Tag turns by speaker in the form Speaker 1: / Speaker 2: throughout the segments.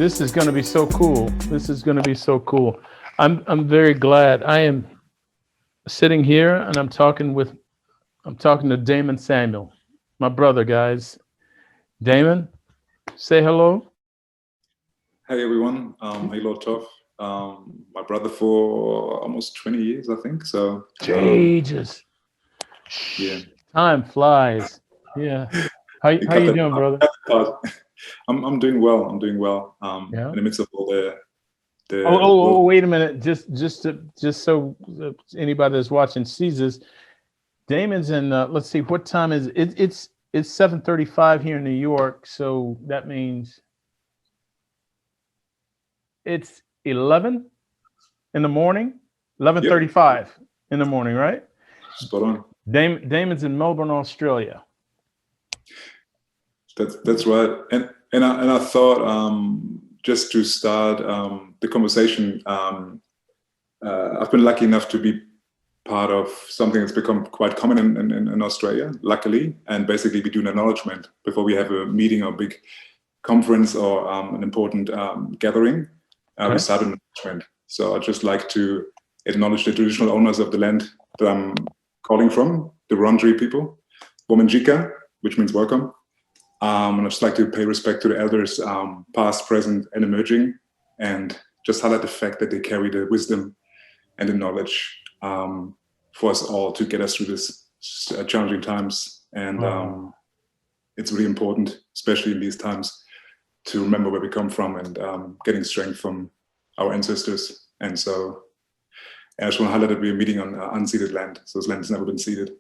Speaker 1: This is going to be so cool. This is going to be so cool. I'm very glad. I am sitting here and I'm talking to Damen Samuel, my brother, guys. Damen, say hello.
Speaker 2: Hey everyone, hey Lord Toph, my brother for almost 20 years, I think. So,
Speaker 1: Jesus,
Speaker 2: yeah,
Speaker 1: time flies. Yeah.
Speaker 2: you
Speaker 1: How
Speaker 2: cut
Speaker 1: you
Speaker 2: that
Speaker 1: doing, brother?
Speaker 2: part. I'm doing well. I'm doing well.
Speaker 1: Yeah.
Speaker 2: In the midst of all
Speaker 1: Oh,
Speaker 2: the
Speaker 1: oh,
Speaker 2: world.
Speaker 1: oh, wait a minute. Just so anybody that's watching sees this, Damon's in. Let's see, what time is it? It's 7:35 here in New York, so that means it's 11 in the morning.
Speaker 2: Yep,
Speaker 1: 11:35 in the morning, right?
Speaker 2: spot on.
Speaker 1: Damon's in Melbourne, Australia.
Speaker 2: That's right. And I thought just to start the conversation, I've been lucky enough to be part of something that's become quite common in Australia, luckily, and basically we do an acknowledgement before we have a meeting or big conference or an important gathering. We
Speaker 1: Okay.
Speaker 2: start an acknowledgement. So I'd just like to acknowledge the traditional owners of the land that I'm calling from, the Wurundjeri people, Wominjeka, which means welcome. And I'd just like to pay respect to the elders, past, present, and emerging, and just highlight the fact that they carry the wisdom and the knowledge for us all to get us through this challenging times. And it's really important, especially in these times, to remember where we come from and getting strength from our ancestors. And so I just want to highlight that we're meeting on unceded land. So this land has never been ceded.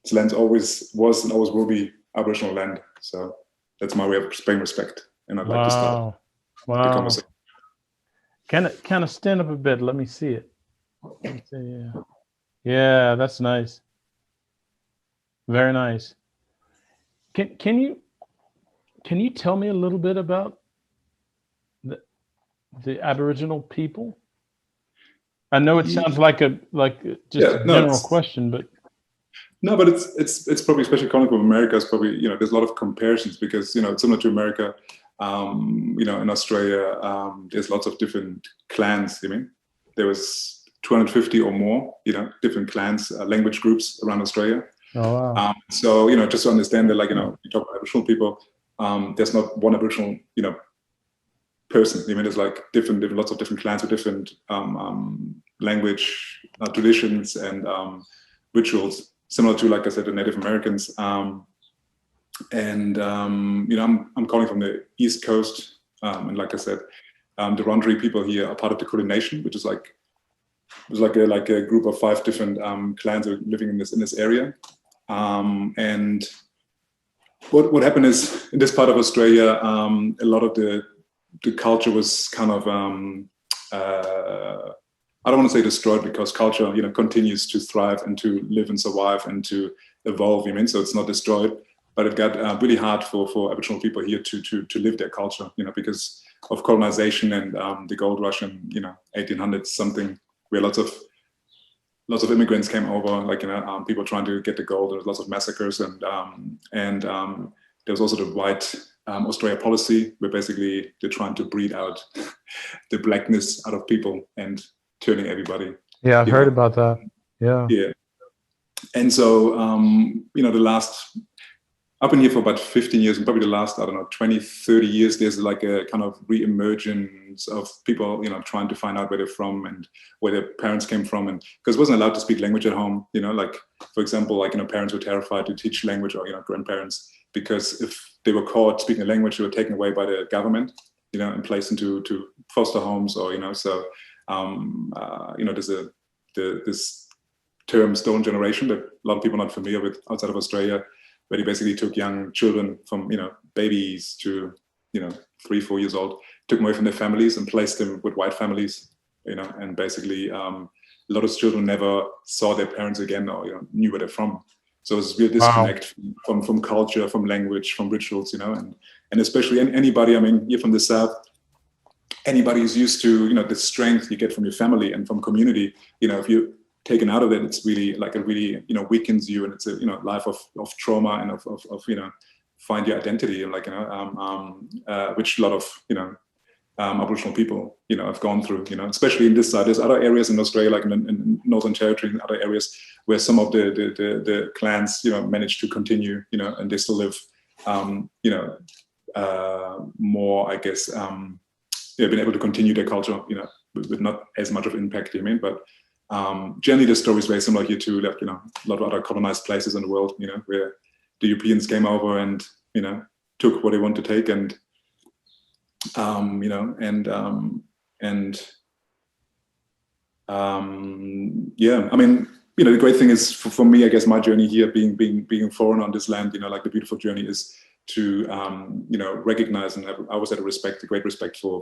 Speaker 2: This land always was and always will be Aboriginal land. So that's my way of paying respect. And I'd like to start the conversation.
Speaker 1: Kind of stand up a bit. Let me see it. Let me see, yeah. Yeah, that's nice. Very nice. Can you tell me a little bit about the Aboriginal people? I know it sounds like just a general question, but
Speaker 2: no, but it's probably, especially coming from America, it's probably, there's a lot of comparisons because it's similar to America. In Australia, there's lots of different clans. There was 250 or more, different clans, language groups around Australia.
Speaker 1: oh wow.
Speaker 2: So just to understand that, you talk about Aboriginal people, there's not one Aboriginal, person. There's like lots of different clans with different language, traditions, and rituals, similar to, like I said, the Native Americans. I'm calling from the East Coast, and like I said, the Wurundjeri people here are part of the Kulin Nation, which is like a group of 5 different clans living in this area. And what happened is, in this part of Australia, a lot of the culture was kind of I don't want to say destroyed, because culture continues to thrive and to live and survive and to evolve. So it's not destroyed, but it got really hard for Aboriginal people here to live their culture, because of colonization and the gold rush in 1800s something, where lots of immigrants came over, people trying to get the gold. There was lots of massacres, and there was also the white Australia policy, where basically they're trying to breed out the blackness out of people and turning everybody.
Speaker 1: Yeah, I've heard about that. Yeah.
Speaker 2: Yeah. And so, I've been here for about 15 years, and probably the last, 20, 30 years, there's like a kind of re-emergence of people, trying to find out where they're from and where their parents came from. And because wasn't allowed to speak language at home, like, for example, parents were terrified to teach language, or, grandparents, because if they were caught speaking a language, they were taken away by the government, and placed into foster homes, or, so, there's this term stolen generation that a lot of people are not familiar with outside of Australia, where they basically took young children from, babies to, 3, 4 years old, took them away from their families and placed them with white families, and basically a lot of children never saw their parents again, or, knew where they're from. So it's a real disconnect from culture, from language, from rituals, and especially anybody, here from the South, anybody who's used to, the strength you get from your family and from community, if you taken out of it, it's really like it really weakens you, and it's a life of trauma and of find your identity, and which a lot of Aboriginal people have gone through. Especially in this side. There's other areas in Australia, like in Northern Territory and other areas, where some of the clans manage to continue, and they still live more, I guess, been able to continue their culture, with not as much of impact. But generally the story is very similar here too. Like a lot of other colonized places in the world, where the Europeans came over and took what they want to take, and the great thing is for me, I guess, my journey here, being foreign on this land, like the beautiful journey is to recognize and have, I always had a great respect for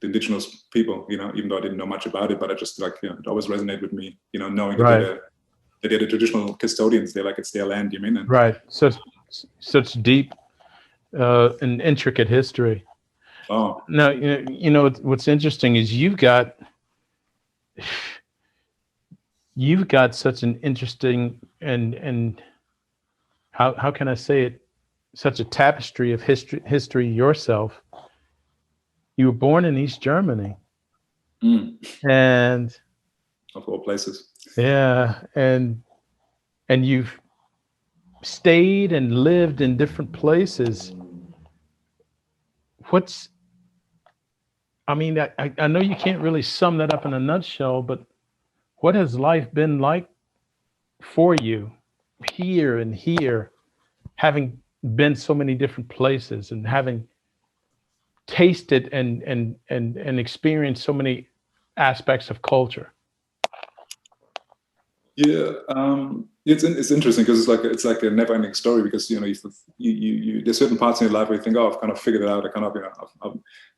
Speaker 2: the indigenous people, even though I didn't know much about it, but I just it always resonated with me, knowing that they're the traditional custodians. They're like, it's their land, and
Speaker 1: right. Such deep and intricate history.
Speaker 2: Oh.
Speaker 1: Now, what's interesting is you've got such an interesting and how can I say it, such a tapestry of history yourself. You were born in East Germany, and
Speaker 2: of all places.
Speaker 1: Yeah, and you've stayed and lived in different places. I know you can't really sum that up in a nutshell, but what has life been like for you here, having been so many different places and having tasted and experienced so many aspects of culture?
Speaker 2: Yeah, it's interesting because it's like a never-ending story, because you there's certain parts in your life where you think, oh, I've kind of figured it out.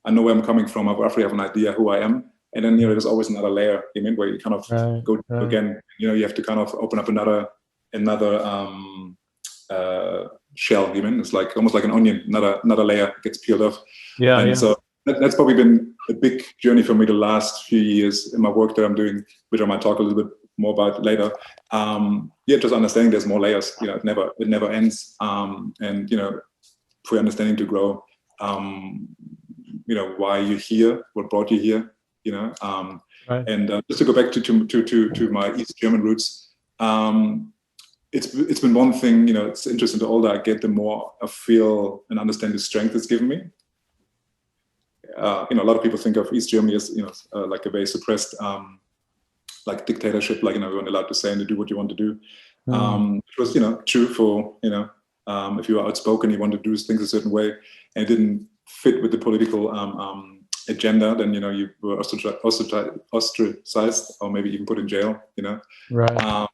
Speaker 2: I know where I'm coming from. I roughly have an idea who I am, and then there's always another layer. Where you kind of go again. You have to kind of open up another shell. It's like almost like an onion. Another layer gets peeled off. So that's probably been a big journey for me the last few years in my work that I'm doing, which I might talk a little bit more about later. Just understanding there's more layers. It never ends. And for your understanding to grow, why you're here, what brought you here, And just to go back to my East German roots, it's been one thing. It's interesting. The older I get, the more I feel and understand the strength it's given me. A lot of people think of East Germany as like a very suppressed like dictatorship, like you weren't allowed to say and to do what you want to do. It was true for if you were outspoken, you wanted to do things a certain way, and it didn't fit with the political agenda, then you were ostracized or maybe even put in jail.
Speaker 1: Right.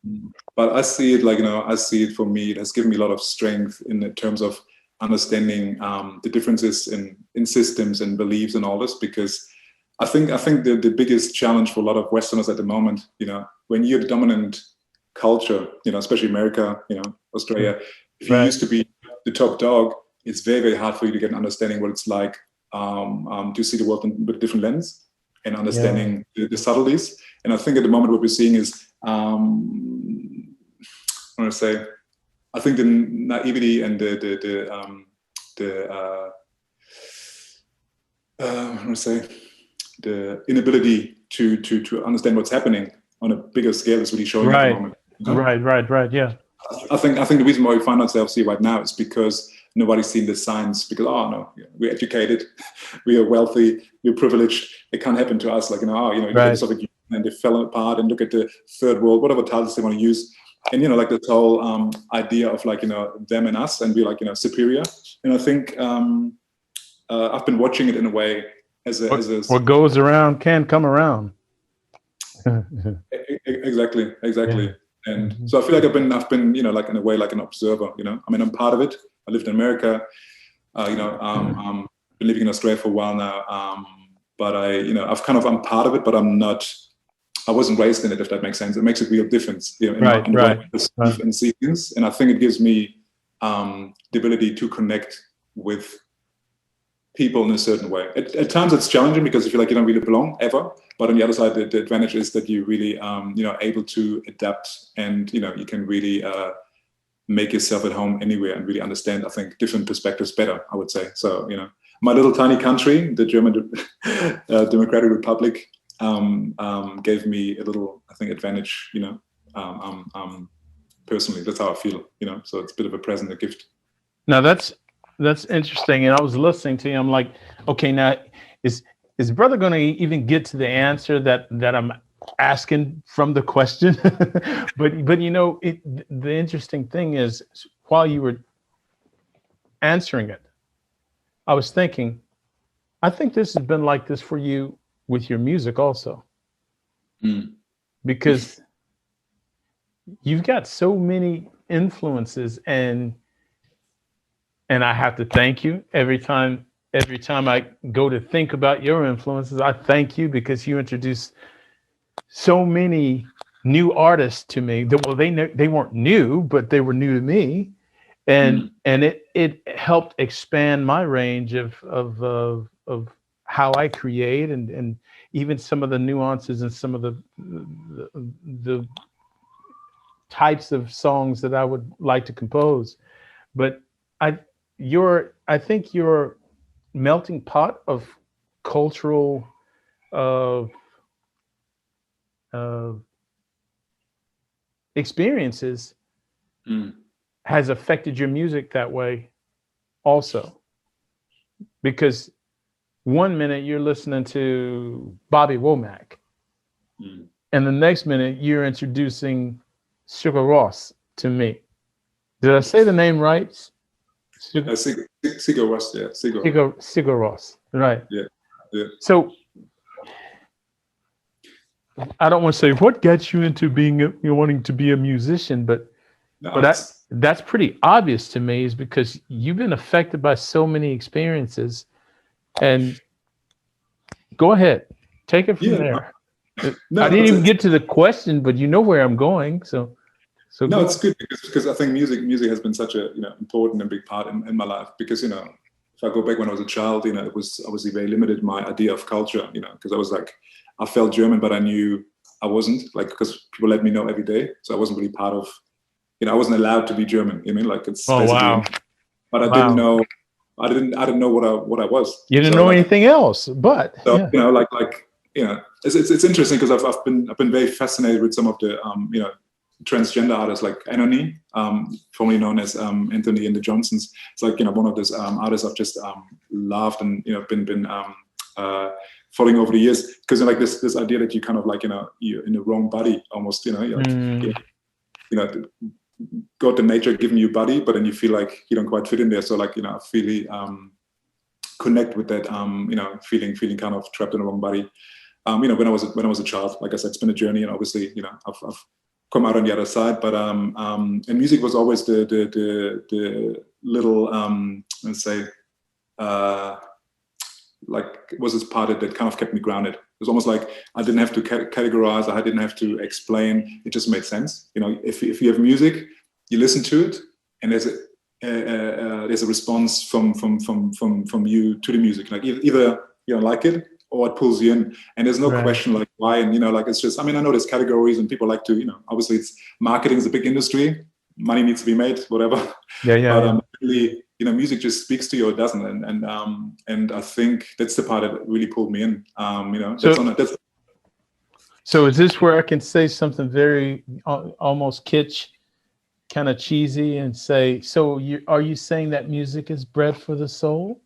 Speaker 2: But I see it I see it for me. It has given me a lot of strength in terms of understanding the differences in systems and beliefs and all this, because I think the biggest challenge for a lot of Westerners at the moment, when you're the dominant culture, especially America, Australia, if you used to be the top dog, it's very, very hard for you to get an understanding what it's like to see the world with a different lens and understanding the subtleties. And I think at the moment what we're seeing is, I think the naivety and the inability to understand what's happening on a bigger scale is really showing at the moment.
Speaker 1: Right. Yeah.
Speaker 2: I think the reason why we find ourselves here right now is because nobody's seen the signs. Because we're educated, we are wealthy, we're privileged. It can't happen to us. Look at the Soviet Union and they fell apart, and look at the third world, whatever titles they want to use. And like this whole idea of them and us, and we're superior. And I think I've been watching it in a way as
Speaker 1: what goes around can come around.
Speaker 2: Exactly. Yeah. And so I feel like I've been like in a way like an observer. I'm part of it. I lived in America. Been living in Australia for a while now. But I'm part of it, but I'm not. I wasn't raised in it, if that makes sense. It makes a real difference, in the way I perceive and see things. And I think it gives me the ability to connect with people in a certain way. At times it's challenging because you feel like you don't really belong ever. But on the other side, the advantage is that you really, able to adapt, and you can really make yourself at home anywhere and really understand, I think, different perspectives better, I would say. So, you know, my little tiny country, the German Democratic Republic, gave me a little, I think, advantage, you know, personally. That's how I feel, you know, so it's a bit of a present, a gift.
Speaker 1: Now that's interesting. And I was listening to you. I'm like, okay, now is brother going to even get to the answer that I'm asking from the question? but you know, the interesting thing is, while you were answering it, I was thinking, I think this has been like this for you with your music also, because you've got so many influences, and I have to thank you every time I go to think about your influences. I thank you because you introduced so many new artists to me. That, well, they weren't new, but they were new to me, and it helped expand my range of how I create, and even some of the nuances and some of the types of songs that I would like to compose. But I I think your melting pot of cultural uh, uh, experiences has affected your music that way also, because one minute you're listening to Bobby Womack, and the next minute you're introducing Sugar Ross to me. Did I say the name right?
Speaker 2: Sigur Rós, yeah,
Speaker 1: Sigur Ross, right?
Speaker 2: Yeah, yeah.
Speaker 1: So I don't want to say what got you into wanting to be a musician, but that's pretty obvious to me, is because you've been affected by so many experiences. And go ahead, take it from there. I didn't even get to the question, but you know where I'm going. So
Speaker 2: no, it's good because I think music has been such a, you know, important and big part in my life. Because, you know, if I go back when I was a child, you know, it was obviously very limited, my idea of culture, you know, because I was like, I felt German, but I knew I wasn't, like, because people let me know every day. So I wasn't really part of, you know, I wasn't allowed to be German. You know, like, it's
Speaker 1: wow.
Speaker 2: But I didn't know, I didn't know what I was.
Speaker 1: You didn't know anything else, but
Speaker 2: so, you know, like you know, it's interesting because I've been very fascinated with some of the you know, transgender artists like Anony, formerly known as Anthony and the Johnsons. It's like, you know, one of those artists I've just loved and, you know, been following over the years, because, you know, like this idea that you kind of, like, you know, you're in the wrong body almost, you know, you're like, you know, God and nature giving you a body, but then you feel like you don't quite fit in there. So, like, you know, I really connect with that, you know, feeling kind of trapped in the wrong body. You know, when I was a child, like I said, it's been a journey, and obviously, you know, I've come out on the other side. But and music was always the little let's say like, it was this part that kind of kept me grounded. It was almost like I didn't have to categorize, I didn't have to explain. It just made sense. You know, if you have music, you listen to it, and there's a response from you to the music. Like, either you don't like it or it pulls you in, and there's no question like why. And, you know, like, it's just, I mean, I know there's categories and people like to, you know, obviously it's marketing is a big industry, money needs to be made, whatever. But really, you know, music just speaks to you or it doesn't, and I think that's the part that really pulled me in. You know,
Speaker 1: so is this where I can say something very almost kitsch, kind of cheesy, and say, so are you saying that music is bread for the soul?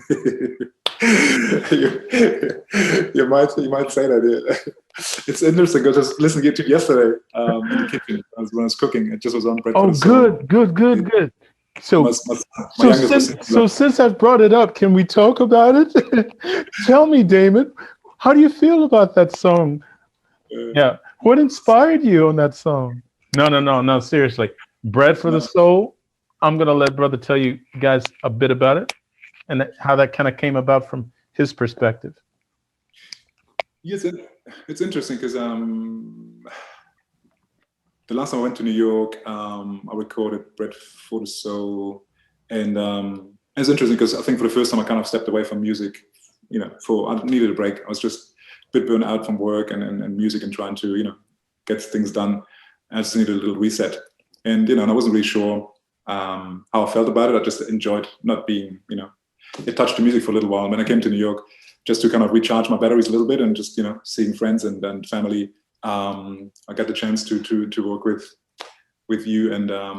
Speaker 2: you might say that. Yeah. It's interesting. I just listened to it yesterday in the kitchen when I was cooking. It just was on bread for the soul.
Speaker 1: Good. So,
Speaker 2: my
Speaker 1: since I've brought it up, can we talk about it? Tell me, Damen, how do you feel about that song? Yeah, what inspired you on that song? No, seriously. Bread for the Soul. I'm gonna let brother tell you guys a bit about it, and how that kind of came about from his perspective.
Speaker 2: Yes, it's interesting because the last time I went to New York, I recorded Bread for the Soul, and it's interesting because I think for the first time I kind of stepped away from music. You know, I needed a break. I was just a bit burnt out from work and music, and trying to, you know, get things done. I just needed a little reset. and and I wasn't really sure how I felt about it. I just enjoyed not being, it touched the music for a little while. And when I came to New York, just to kind of recharge my batteries a little bit, and just seeing friends and family, I got the chance to work with you and I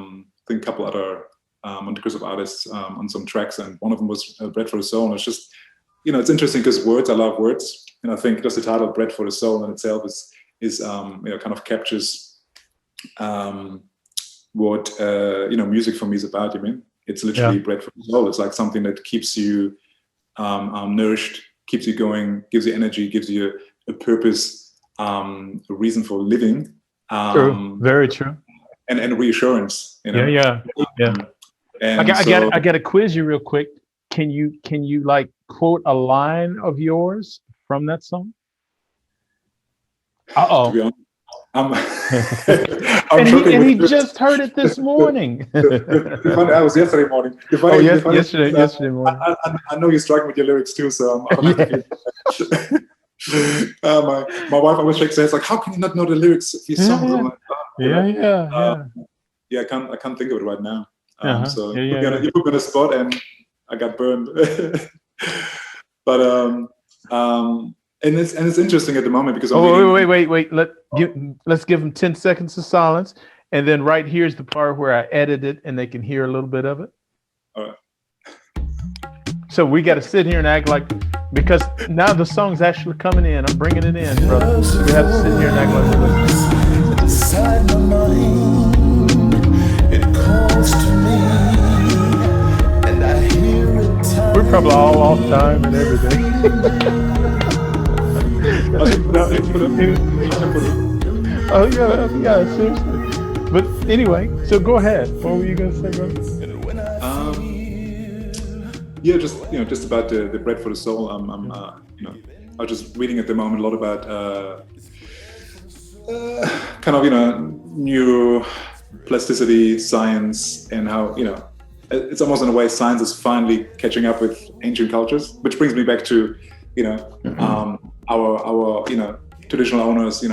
Speaker 2: think a couple other Monte artists on some tracks, and one of them was Bread for the Soul. And it's just, it's interesting because I love words, and I think just the title Bread for the Soul in itself is kind of captures what music for me is about. It's literally bread for the soul. It's like something that keeps you nourished, keeps you going, gives you energy, gives you a purpose, a reason for living.
Speaker 1: True, very true.
Speaker 2: And reassurance.
Speaker 1: Yeah.
Speaker 2: And
Speaker 1: I got to quiz you real quick. Can you like quote a line of yours from that song?
Speaker 2: To be honest,
Speaker 1: and he just heard it this morning.
Speaker 2: I was yesterday morning.
Speaker 1: Yesterday morning.
Speaker 2: I know you struck with your lyrics too, so I'm my wife always shakes her head like, how can you not know the lyrics of these songs? I'm like, I can't think of it right now. So you put me on the spot and I got burned. But and it's interesting at the moment because
Speaker 1: wait. Let's give them 10 seconds of silence, and then right here's the part where I edit it and they can hear a little bit of it.
Speaker 2: All right.
Speaker 1: So we got to sit here and act like, because now the song's actually coming in. I'm bringing it in, brother. We have to sit here and act like we're listening. Inside my mind, it calls to me, and I hear it time. We're probably all off time and everything. Oh yeah, seriously. But anyway, so go ahead. What were you gonna say, brother?
Speaker 2: Just about the bread for the soul. I was just reading at the moment a lot about kind of neuroplasticity science, and how it's almost in a way science is finally catching up with ancient cultures, which brings me back to our traditional owners,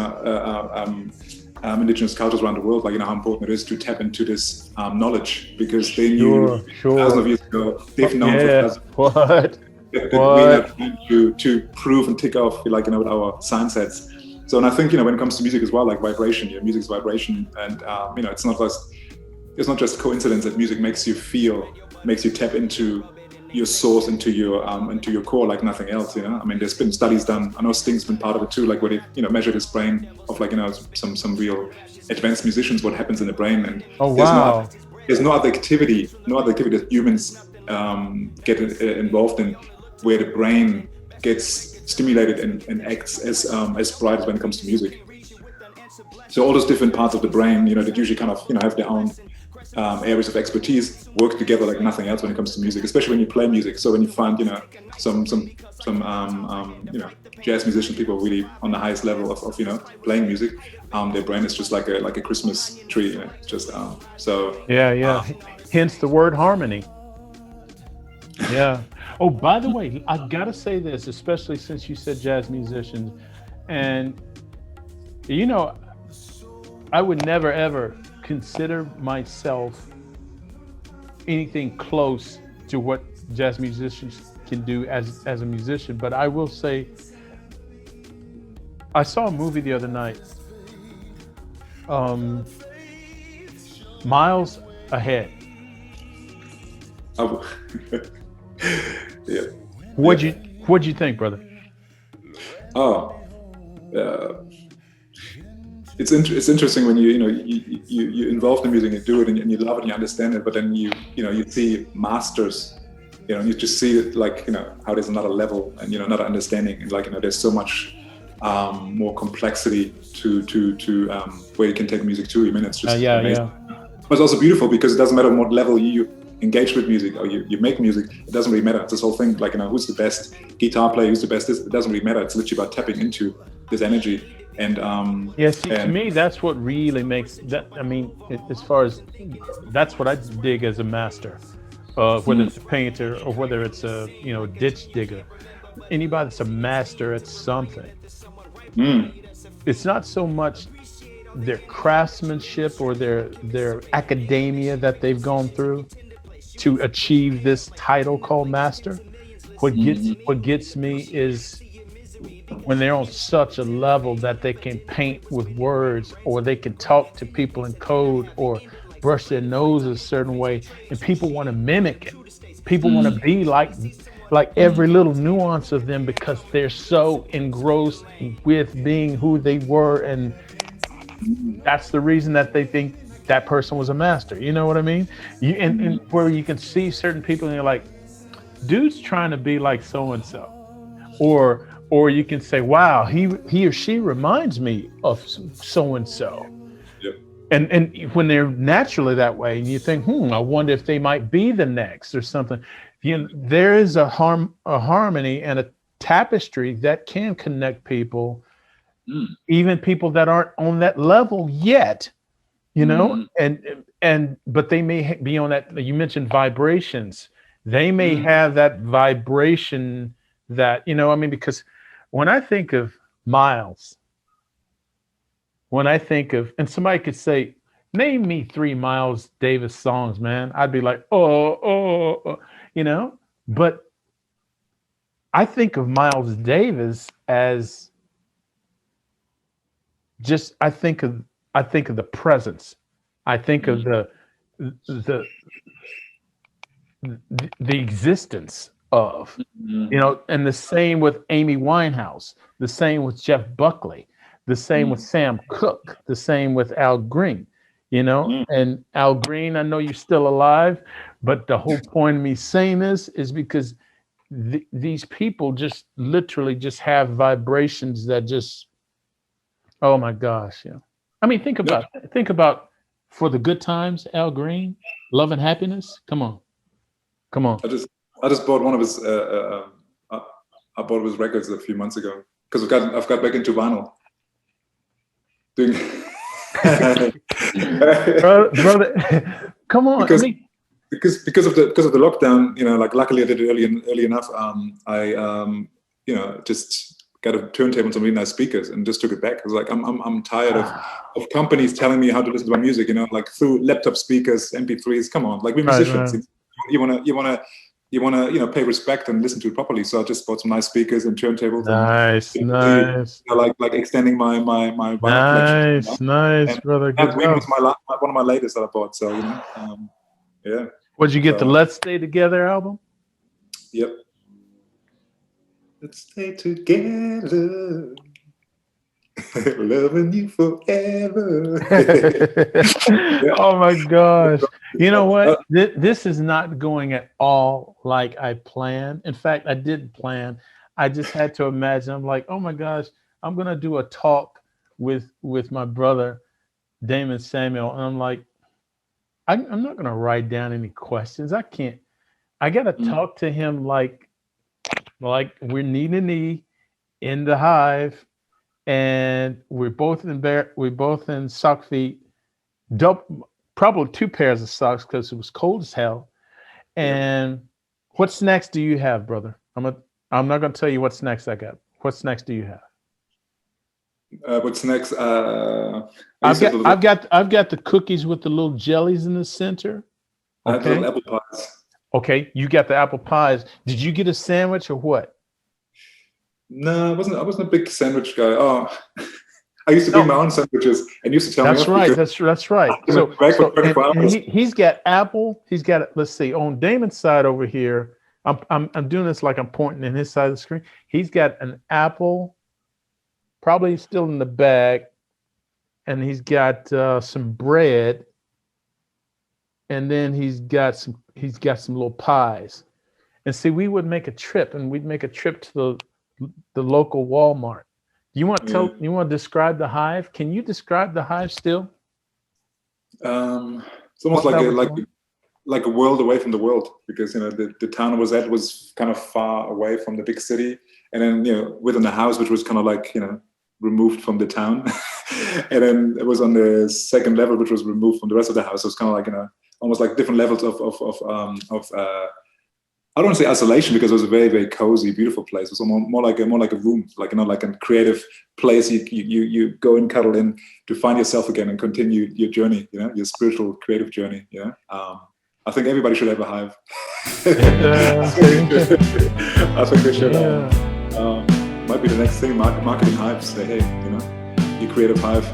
Speaker 2: indigenous cultures around the world, like how important it is to tap into this knowledge, because they knew thousands of years ago, they've known for thousands that we have to prove and tick off with our science sets. So, and I think when it comes to music as well, like vibration, music's vibration, and it's not just coincidence that music makes you tap into your source, into your core, like nothing else. I mean, there's been studies done. I know Sting's been part of it too, like where they measured his brain of some real advanced musicians, what happens in the brain. And there's no other activity that humans get involved in where the brain gets stimulated and acts as bright as when it comes to music. So all those different parts of the brain, that usually kind of have their own areas of expertise, work together like nothing else when it comes to music, especially when you play music. So when you find some jazz musicians, people really on the highest level of playing music, their brain is just like a Christmas tree. It's just
Speaker 1: hence the word harmony. Yeah. Oh, by the way, I gotta say this, especially since you said jazz musicians, and I would never ever consider myself anything close to what jazz musicians can do as a musician, but I will say I saw a movie the other night, Miles Ahead.
Speaker 2: Oh. Yeah.
Speaker 1: What'd you think, brother?
Speaker 2: It's interesting when you involved in music, you do it and you love it and you understand it, but then you see masters, you just see it how there's another level and another understanding, and there's so much more complexity to where you can take music to. I mean, it's just amazing. But it's also beautiful because it doesn't matter what level you engage with music or you make music, it doesn't really matter. It's this whole thing who's the best guitar player, who's the best this, it doesn't really matter. It's literally about tapping into this energy. And
Speaker 1: to me, that's what really makes that. I mean, as far as that's what I dig as a master, whether it's a painter or whether it's a ditch digger, anybody that's a master at something. It's not so much their craftsmanship or their academia that they've gone through to achieve this title called master. What gets me is when they're on such a level that they can paint with words, or they can talk to people in code, or brush their nose a certain way, and people want to mimic it. People want to be like every little nuance of them, because they're so engrossed with being who they were, and that's the reason that they think that person was a master. You know what I mean? And where you can see certain people and you're like, dude's trying to be like so and so, or you can say, wow, he or she reminds me of so and so.
Speaker 2: Yep.
Speaker 1: And when they're naturally that way, and you think, I wonder if they might be the next or something. There is a harmony and a tapestry that can connect people, even people that aren't on that level yet. And but they may be on that. You mentioned vibrations. They may have that vibration that, I mean, because when I think of Miles, and somebody could say, name me 3 Miles Davis songs, man, I'd be like, but I think of Miles Davis as just, I think of the presence. I think of the existence of, and the same with Amy Winehouse, the same with Jeff Buckley, the same with Sam Cooke, the same with Al Green, and Al Green, I know you're still alive, but the whole point of me saying this is because these people just literally just have vibrations that just, oh my gosh, yeah. I mean, think about For the Good Times, Al Green, Love and Happiness. Come on.
Speaker 2: I just bought one of his. I bought his records a few months ago because I've got back into vinyl. Doing
Speaker 1: brother, come on.
Speaker 2: Because of the lockdown, like luckily I did it early enough. I just got a turntable and some really nice speakers and just took it back. I was like, I'm tired of companies telling me how to listen to my music, like through laptop speakers, MP3s. Come on, like we're musicians. Right. You wanna pay respect and listen to it properly. So I just bought some nice speakers and turntables.
Speaker 1: Nice.
Speaker 2: Like extending my vinyl collection.
Speaker 1: Nice, brother.
Speaker 2: That Wing was one of my latest that I bought. So yeah.
Speaker 1: Would you get the Let's Stay Together album?
Speaker 2: Yep. Let's stay together, loving you forever.
Speaker 1: Oh my gosh. You know what? This is not going at all like I planned. In fact, I didn't plan. I just had to imagine. I'm like, oh my gosh, I'm going to do a talk with my brother, Damen Samuel. And I'm like, I'm not going to write down any questions. I can't. I got to talk to him like we're knee to knee in the hive, and we're both in sock feet, probably 2 pairs of socks because it was cold as hell. And what's next do you have, brother? I'm not going to tell you what's next I got. What's next do you have?
Speaker 2: What's next?
Speaker 1: I've got the cookies with the little jellies in the center.
Speaker 2: Okay. I have little apple pies.
Speaker 1: Okay, you got the apple pies. Did you get a sandwich or what?
Speaker 2: No, I wasn't a big sandwich guy. Oh, I used to bring my own sandwiches and used to tell me. That's
Speaker 1: right. So he's got apple. He's got, let's see, on Damon's side over here. I'm doing this like I'm pointing in his side of the screen. He's got an apple, probably still in the bag, and he's got some bread, and then he's got some little pies. And see, we would make a trip, and we'd make a trip to the local Walmart. You want to describe the hive? Can you describe the hive still?
Speaker 2: It's almost like a world away from the world, because the town I was at was kind of far away from the big city, and then within the house, which was kind of like removed from the town, and then it was on the second level, which was removed from the rest of the house. So it was kind of like almost like different levels of I don't want to say isolation, because it was a very, very cozy, beautiful place. It was more like a room, like, like a creative place you go and cuddle in to find yourself again and continue your journey, your spiritual, creative journey. I think everybody should have a hive. I think they should. Might be the next thing, marketing hives. Say, hey, you creative hive.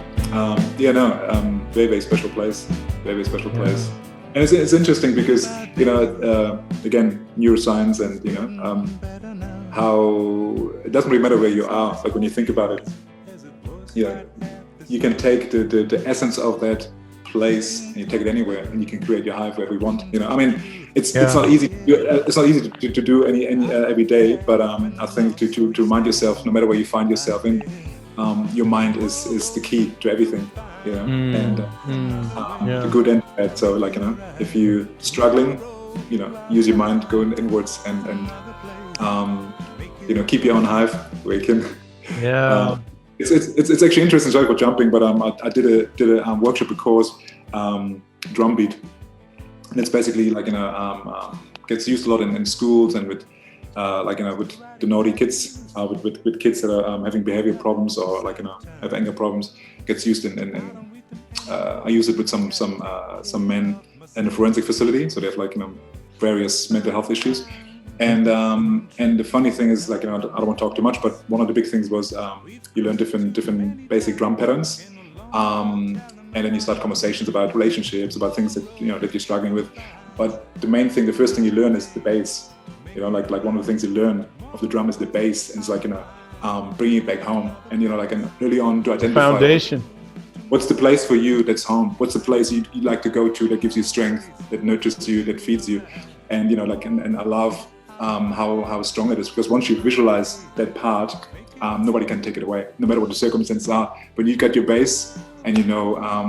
Speaker 2: Very, very special place. Very, very special place. And it's interesting because, again, neuroscience and, how it doesn't really matter where you are. Like when you think about it, you can take the essence of that place and you take it anywhere, and you can create your hive wherever you want. It's not easy. It's not easy to do any every day. But I think to remind yourself, no matter where you find yourself in, your mind is the key to everything. The good and bad. So if you're struggling, use your mind, go inwards, and keep your own hive where you can. It's actually interesting. Sorry for jumping, but I did a workshop, a course, drum beat, and it's basically gets used a lot in schools and with with the naughty kids, with kids that are having behavior problems or have anger problems. Gets used in I use it with some men in a forensic facility, so they have various mental health issues. And the funny thing is, I don't want to talk too much, but one of the big things was you learn different basic drum patterns, and then you start conversations about relationships, about things that that you're struggling with. But the main thing, the first thing you learn is the bass. Like one of the things you learn of the drum is the bass, and it's bringing it back home, and and early on to identify
Speaker 1: foundation.
Speaker 2: What's the place for you that's home? What's the place you like to go to that gives you strength, that nurtures you, that feeds you? And and I love how strong it is, because once you visualize that part, nobody can take it away, no matter what the circumstances are. When you get your base and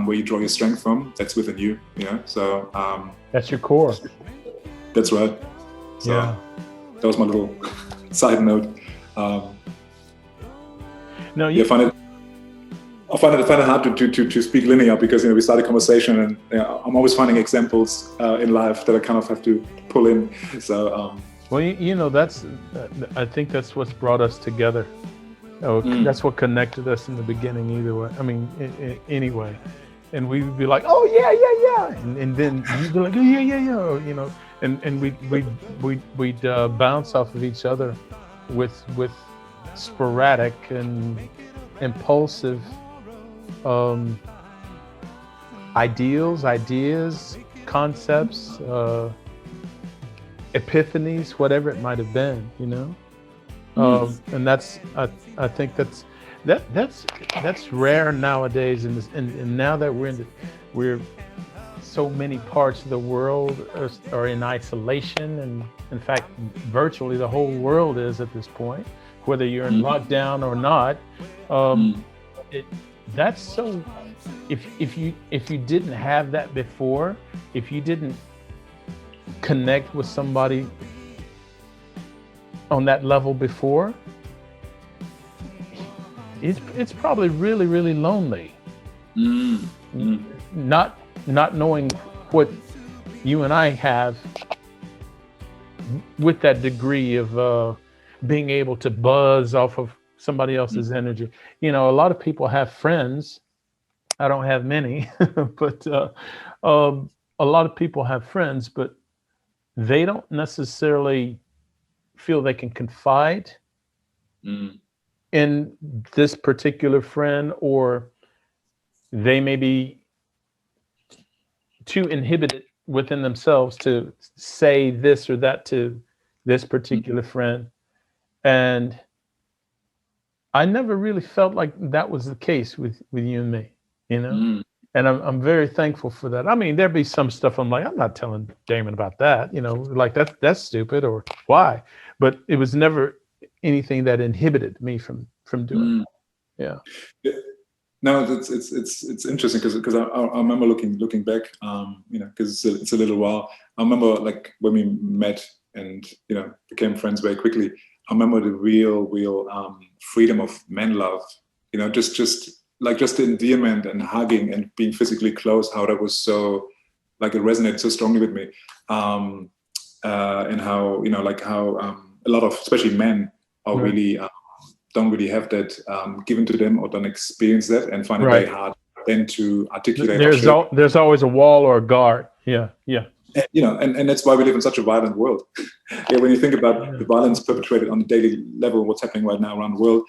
Speaker 2: where you draw your strength from, that's within you. So
Speaker 1: that's your core.
Speaker 2: That's right. So that was my little side note.
Speaker 1: No,
Speaker 2: I find it hard to speak linear, because we start a conversation and I'm always finding examples in life that I kind of have to pull in. So
Speaker 1: well, that's I think that's what's brought us together. That's what connected us in the beginning. Either way, I mean, anyway, and we'd be like, oh yeah, and then you'd be like, oh, yeah, and we'd bounce off of each other with sporadic and impulsive ideas, concepts, epiphanies, whatever it might have been, and that's I think that's rare nowadays, and now that we're so many parts of the world are in isolation, and in fact virtually the whole world is at this point, whether you're in lockdown or not. That's so. If you didn't have that before, if you didn't connect with somebody on that level before, it's probably really, really lonely. Not knowing what you and I have, with that degree of being able to buzz off of somebody else's energy. A lot of people have friends. I don't have many, but a lot of people have friends, but they don't necessarily feel they can confide in this particular friend, or they may be too inhibited within themselves to say this or that to this particular friend. And I never really felt like that was the case with you and me, and I'm very thankful for that. I mean, there'd be some stuff I'm like, I'm not telling Damen about that, like that's stupid, or why, but it was never anything that inhibited me from doing it.
Speaker 2: No, it's interesting, because I remember looking back, because it's a little while. I remember when we met and became friends very quickly. I remember the real freedom of man love, just the endearment and hugging and being physically close, how that was so, it resonated so strongly with me. and how, like how a lot of, especially men, are really don't really have that given to them, or don't experience that, and find it very hard then to articulate.
Speaker 1: There's always a wall or a guard. Yeah.
Speaker 2: And that's why we live in such a violent world. When you think about the violence perpetrated on a daily level, what's happening right now around the world,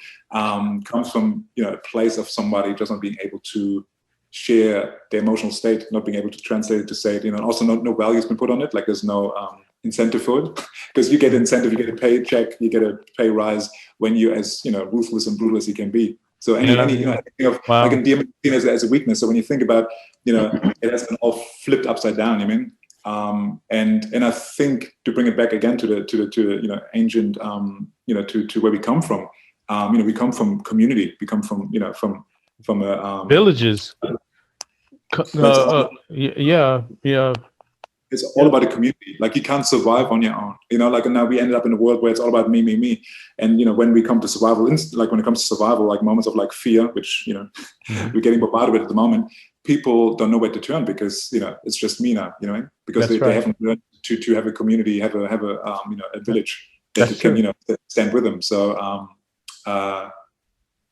Speaker 2: comes from a place of somebody just not being able to share their emotional state, not being able to translate it, to say it, and also no value has been put on it. Like there's no incentive for it, because you get incentive, you get a paycheck, you get a pay rise when you're as ruthless and brutal as you can be. So I can deem it as a weakness. So when you think about it has been all flipped upside down. And I think, to bring it back again to the ancient to where we come from. We come from community. We come from from
Speaker 1: villages. Yeah.
Speaker 2: It's all about a community. Like you can't survive on your own. Like now we ended up in a world where it's all about me. And when we come to survival, like when it comes to survival, like moments of like fear, which we're getting bombarded with at the moment. People don't know where to turn, because it's just me now. Because they haven't learned to have a community, have a village that can stand with them. So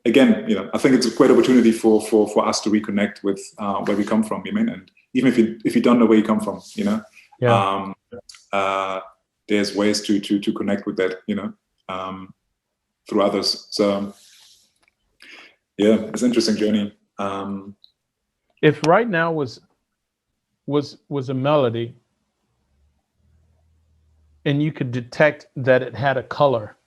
Speaker 2: again, I think it's a great opportunity for us to reconnect with where we come from. And even if you don't know where you come from, there's ways to connect with that, through others. So it's an interesting journey.
Speaker 1: If right now was a melody, and you could detect that it had a color,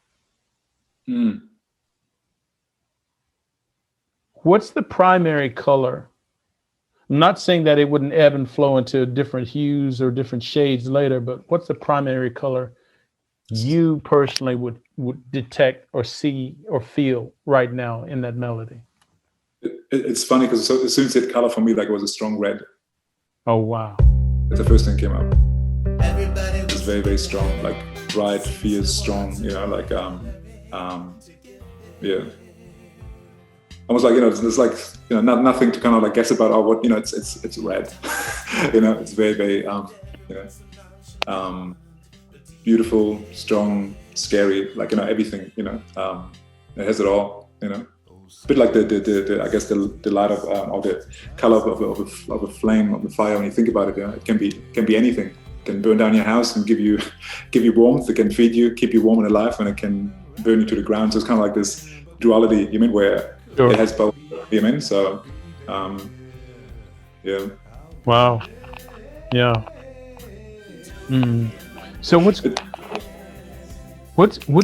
Speaker 1: what's the primary color? I'm not saying that it wouldn't ebb and flow into different hues or different shades later, but what's the primary color you personally would detect or see or feel right now in that melody?
Speaker 2: It's funny, because as soon as it color for me, like it was a strong red.
Speaker 1: Oh wow!
Speaker 2: That's the first thing that came up. It's very, very strong, like bright, fierce, strong. Almost like there's like nothing to kind of like guess about. Oh, what it's red. It's very, very beautiful, strong, scary. Like everything. It has it all. A bit like the I guess the light of or the color of a flame of the fire. When you think about it, it can be anything. It can burn down your house and give you warmth. It can feed you, keep you warm and alive, and it can burn you to the ground. So it's kind of like this duality. Where it has both. So
Speaker 1: Wow. Yeah. So what's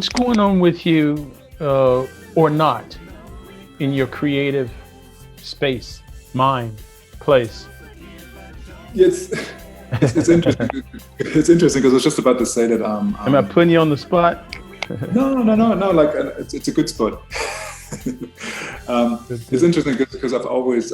Speaker 1: going on with you, or not, in your creative space, mind, place?
Speaker 2: It's interesting. It's interesting, because I was just about to say that.
Speaker 1: Am I putting you on the spot?
Speaker 2: No. Like it's a good spot. It's interesting because I've always,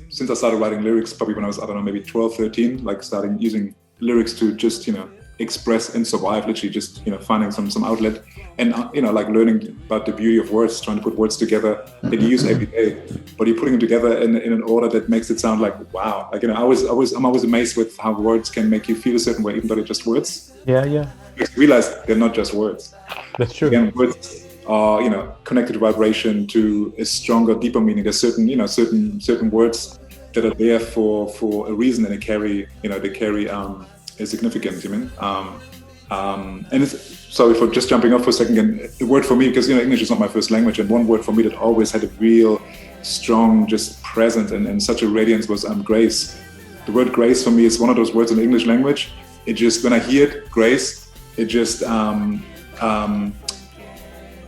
Speaker 2: since I started writing lyrics, probably when I was, I don't know, maybe 12, 13, like starting using lyrics to just, express and survive, literally just, finding some outlet, and, like learning about the beauty of words, trying to put words together that you use every day, but you're putting them together in an order that makes it sound like, wow. Like, I'm always amazed with how words can make you feel a certain way, even though they're just words.
Speaker 1: Yeah.
Speaker 2: You realize they're not just words.
Speaker 1: That's true.
Speaker 2: Again, words are, connected to vibration, to a stronger, deeper meaning. There's certain words that are there for a reason, and they carry a significance. And it's, sorry for just jumping off for a second. And a word for me, because English is not my first language, and one word for me that always had a real strong, just presence and such a radiance was grace. The word grace for me is one of those words in the English language. It just, when I hear it, grace, it just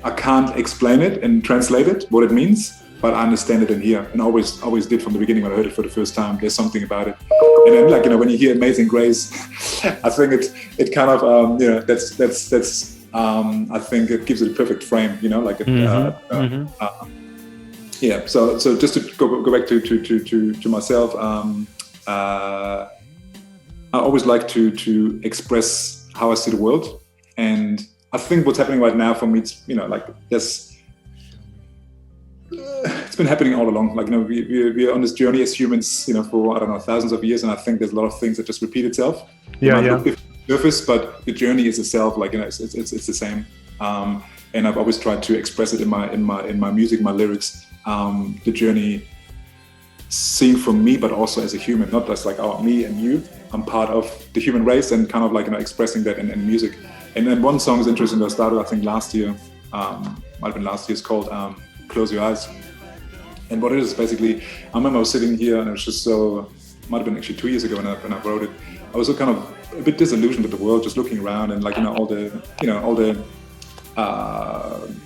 Speaker 2: I can't explain it and translate it, what it means, but I understand it in here, and always did from the beginning when I heard it for the first time. There's something about it. And then, like, when you hear Amazing Grace, I think it kind of, that's I think it gives it a perfect frame, like it, yeah. So just to go back to myself, I always like to express how I see the world. And I think what's happening right now for me, it's, like It's been happening all along. Like, we're on this journey as humans, for, I don't know, thousands of years. And I think there's a lot of things that just repeat itself. It might look different on the surface, but the journey is itself. Like, it's the same. And I've always tried to express it in my music, my lyrics. The journey seen from me, but also as a human, not just like, me and you. I'm part of the human race, and kind of like, expressing that in music. And then one song is interesting that I started, I think, last year. Might have been last year. It's called Close Your Eyes. And what it is basically, I remember I was sitting here, and it was just so, might have been actually 2 years ago when I wrote it. I was so kind of a bit disillusioned with the world, just looking around, and like, all the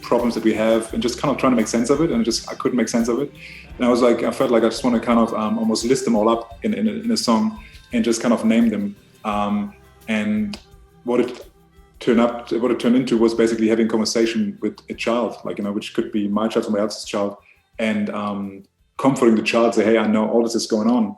Speaker 2: problems that we have, and just kind of trying to make sense of it. And I couldn't make sense of it. And I felt like I just want to kind of almost list them all up in a song, and just kind of name them. And what it turned into was basically having a conversation with a child, like, which could be my child, somebody else's child, and comforting the child, say, hey, I know all this is going on,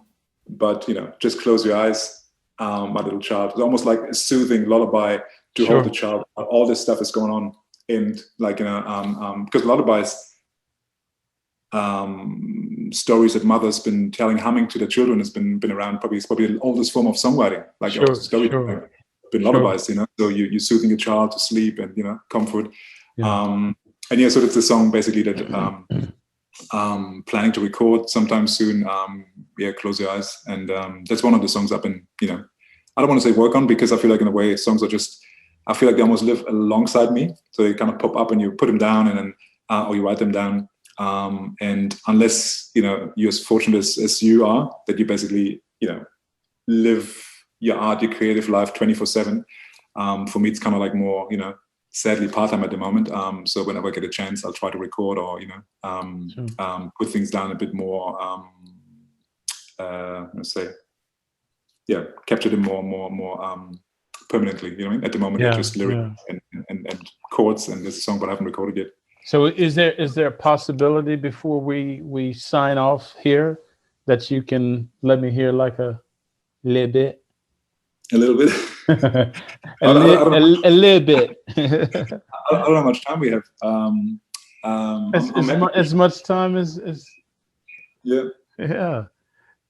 Speaker 2: but just close your eyes, my little child. It's almost like a soothing lullaby to hold the child. All this stuff is going on, and like, because lullabies, stories that mothers been telling, humming to their children, has been around. It's probably the oldest form of songwriting, like storytelling. Been lullabies, so you're soothing your child to sleep, and comfort. And so that's the song basically that planning to record sometime soon. Close Your Eyes, and that's one of the songs I've been, I don't want to say work on, because I feel like in a way songs are just, I feel like they almost live alongside me, so they kind of pop up and you put them down, and then or you write them down. And unless you're as fortunate as you are, that you basically live your art, your creative life 24/7. For me, it's kind of like more, sadly part-time at the moment. So whenever I get a chance, I'll try to record, or put things down a bit more. Let's say, capture them more permanently. You know what I mean? At the moment, they're just lyrics and chords, and there's a song, but I haven't recorded yet.
Speaker 1: So is there a possibility before we sign off here that you can let me hear like a little bit?
Speaker 2: A little bit.
Speaker 1: a little bit.
Speaker 2: I don't know how much time we have.
Speaker 1: As much time as
Speaker 2: yeah.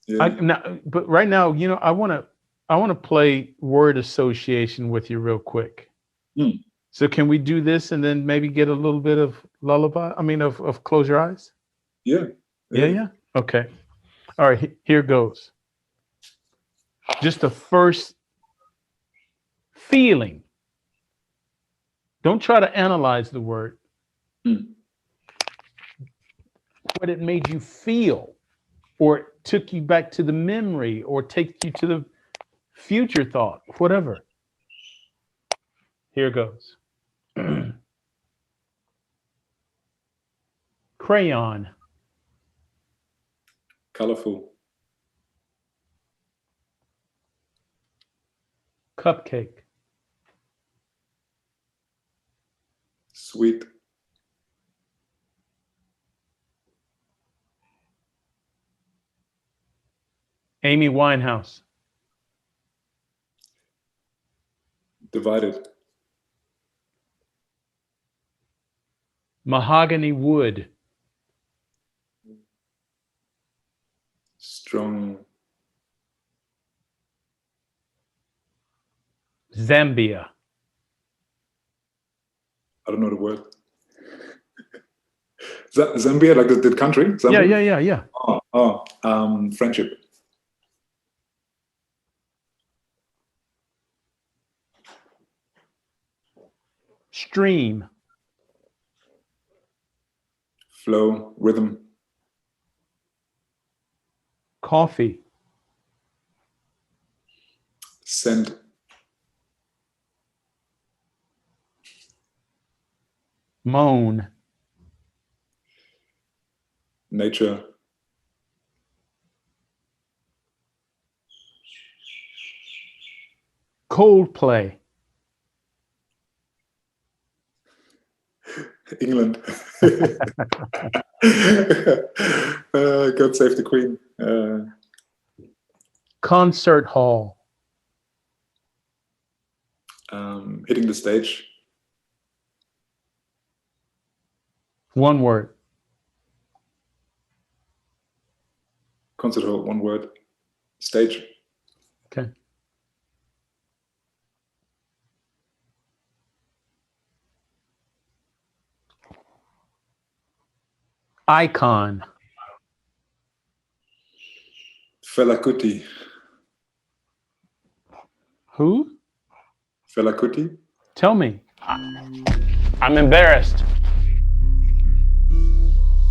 Speaker 1: But right now, I want to play word association with you real quick. So can we do this and then maybe get a little bit of lullaby? I mean, of Close Your Eyes?
Speaker 2: Yeah.
Speaker 1: Okay. All right, here goes. Just the first feeling. Don't try to analyze the word. What it made you feel, or it took you back to the memory, or take you to the future thought, whatever. Here goes. Crayon.
Speaker 2: Colorful.
Speaker 1: Cupcake.
Speaker 2: Sweet.
Speaker 1: Amy Winehouse.
Speaker 2: Divided.
Speaker 1: Mahogany wood.
Speaker 2: Strong.
Speaker 1: Zambia.
Speaker 2: I don't know the word. Zambia, like the country? Zambia?
Speaker 1: Yeah.
Speaker 2: Friendship.
Speaker 1: Stream.
Speaker 2: Flow, rhythm.
Speaker 1: Coffee.
Speaker 2: Scent.
Speaker 1: Moan.
Speaker 2: Nature.
Speaker 1: Coldplay.
Speaker 2: England. God save the Queen.
Speaker 1: Concert hall.
Speaker 2: Hitting the stage.
Speaker 1: One word.
Speaker 2: concert hall, one word, stage.
Speaker 1: Okay. Icon.
Speaker 2: Fela Kuti.
Speaker 1: Who?
Speaker 2: Fela Kuti.
Speaker 1: Tell me. I'm embarrassed.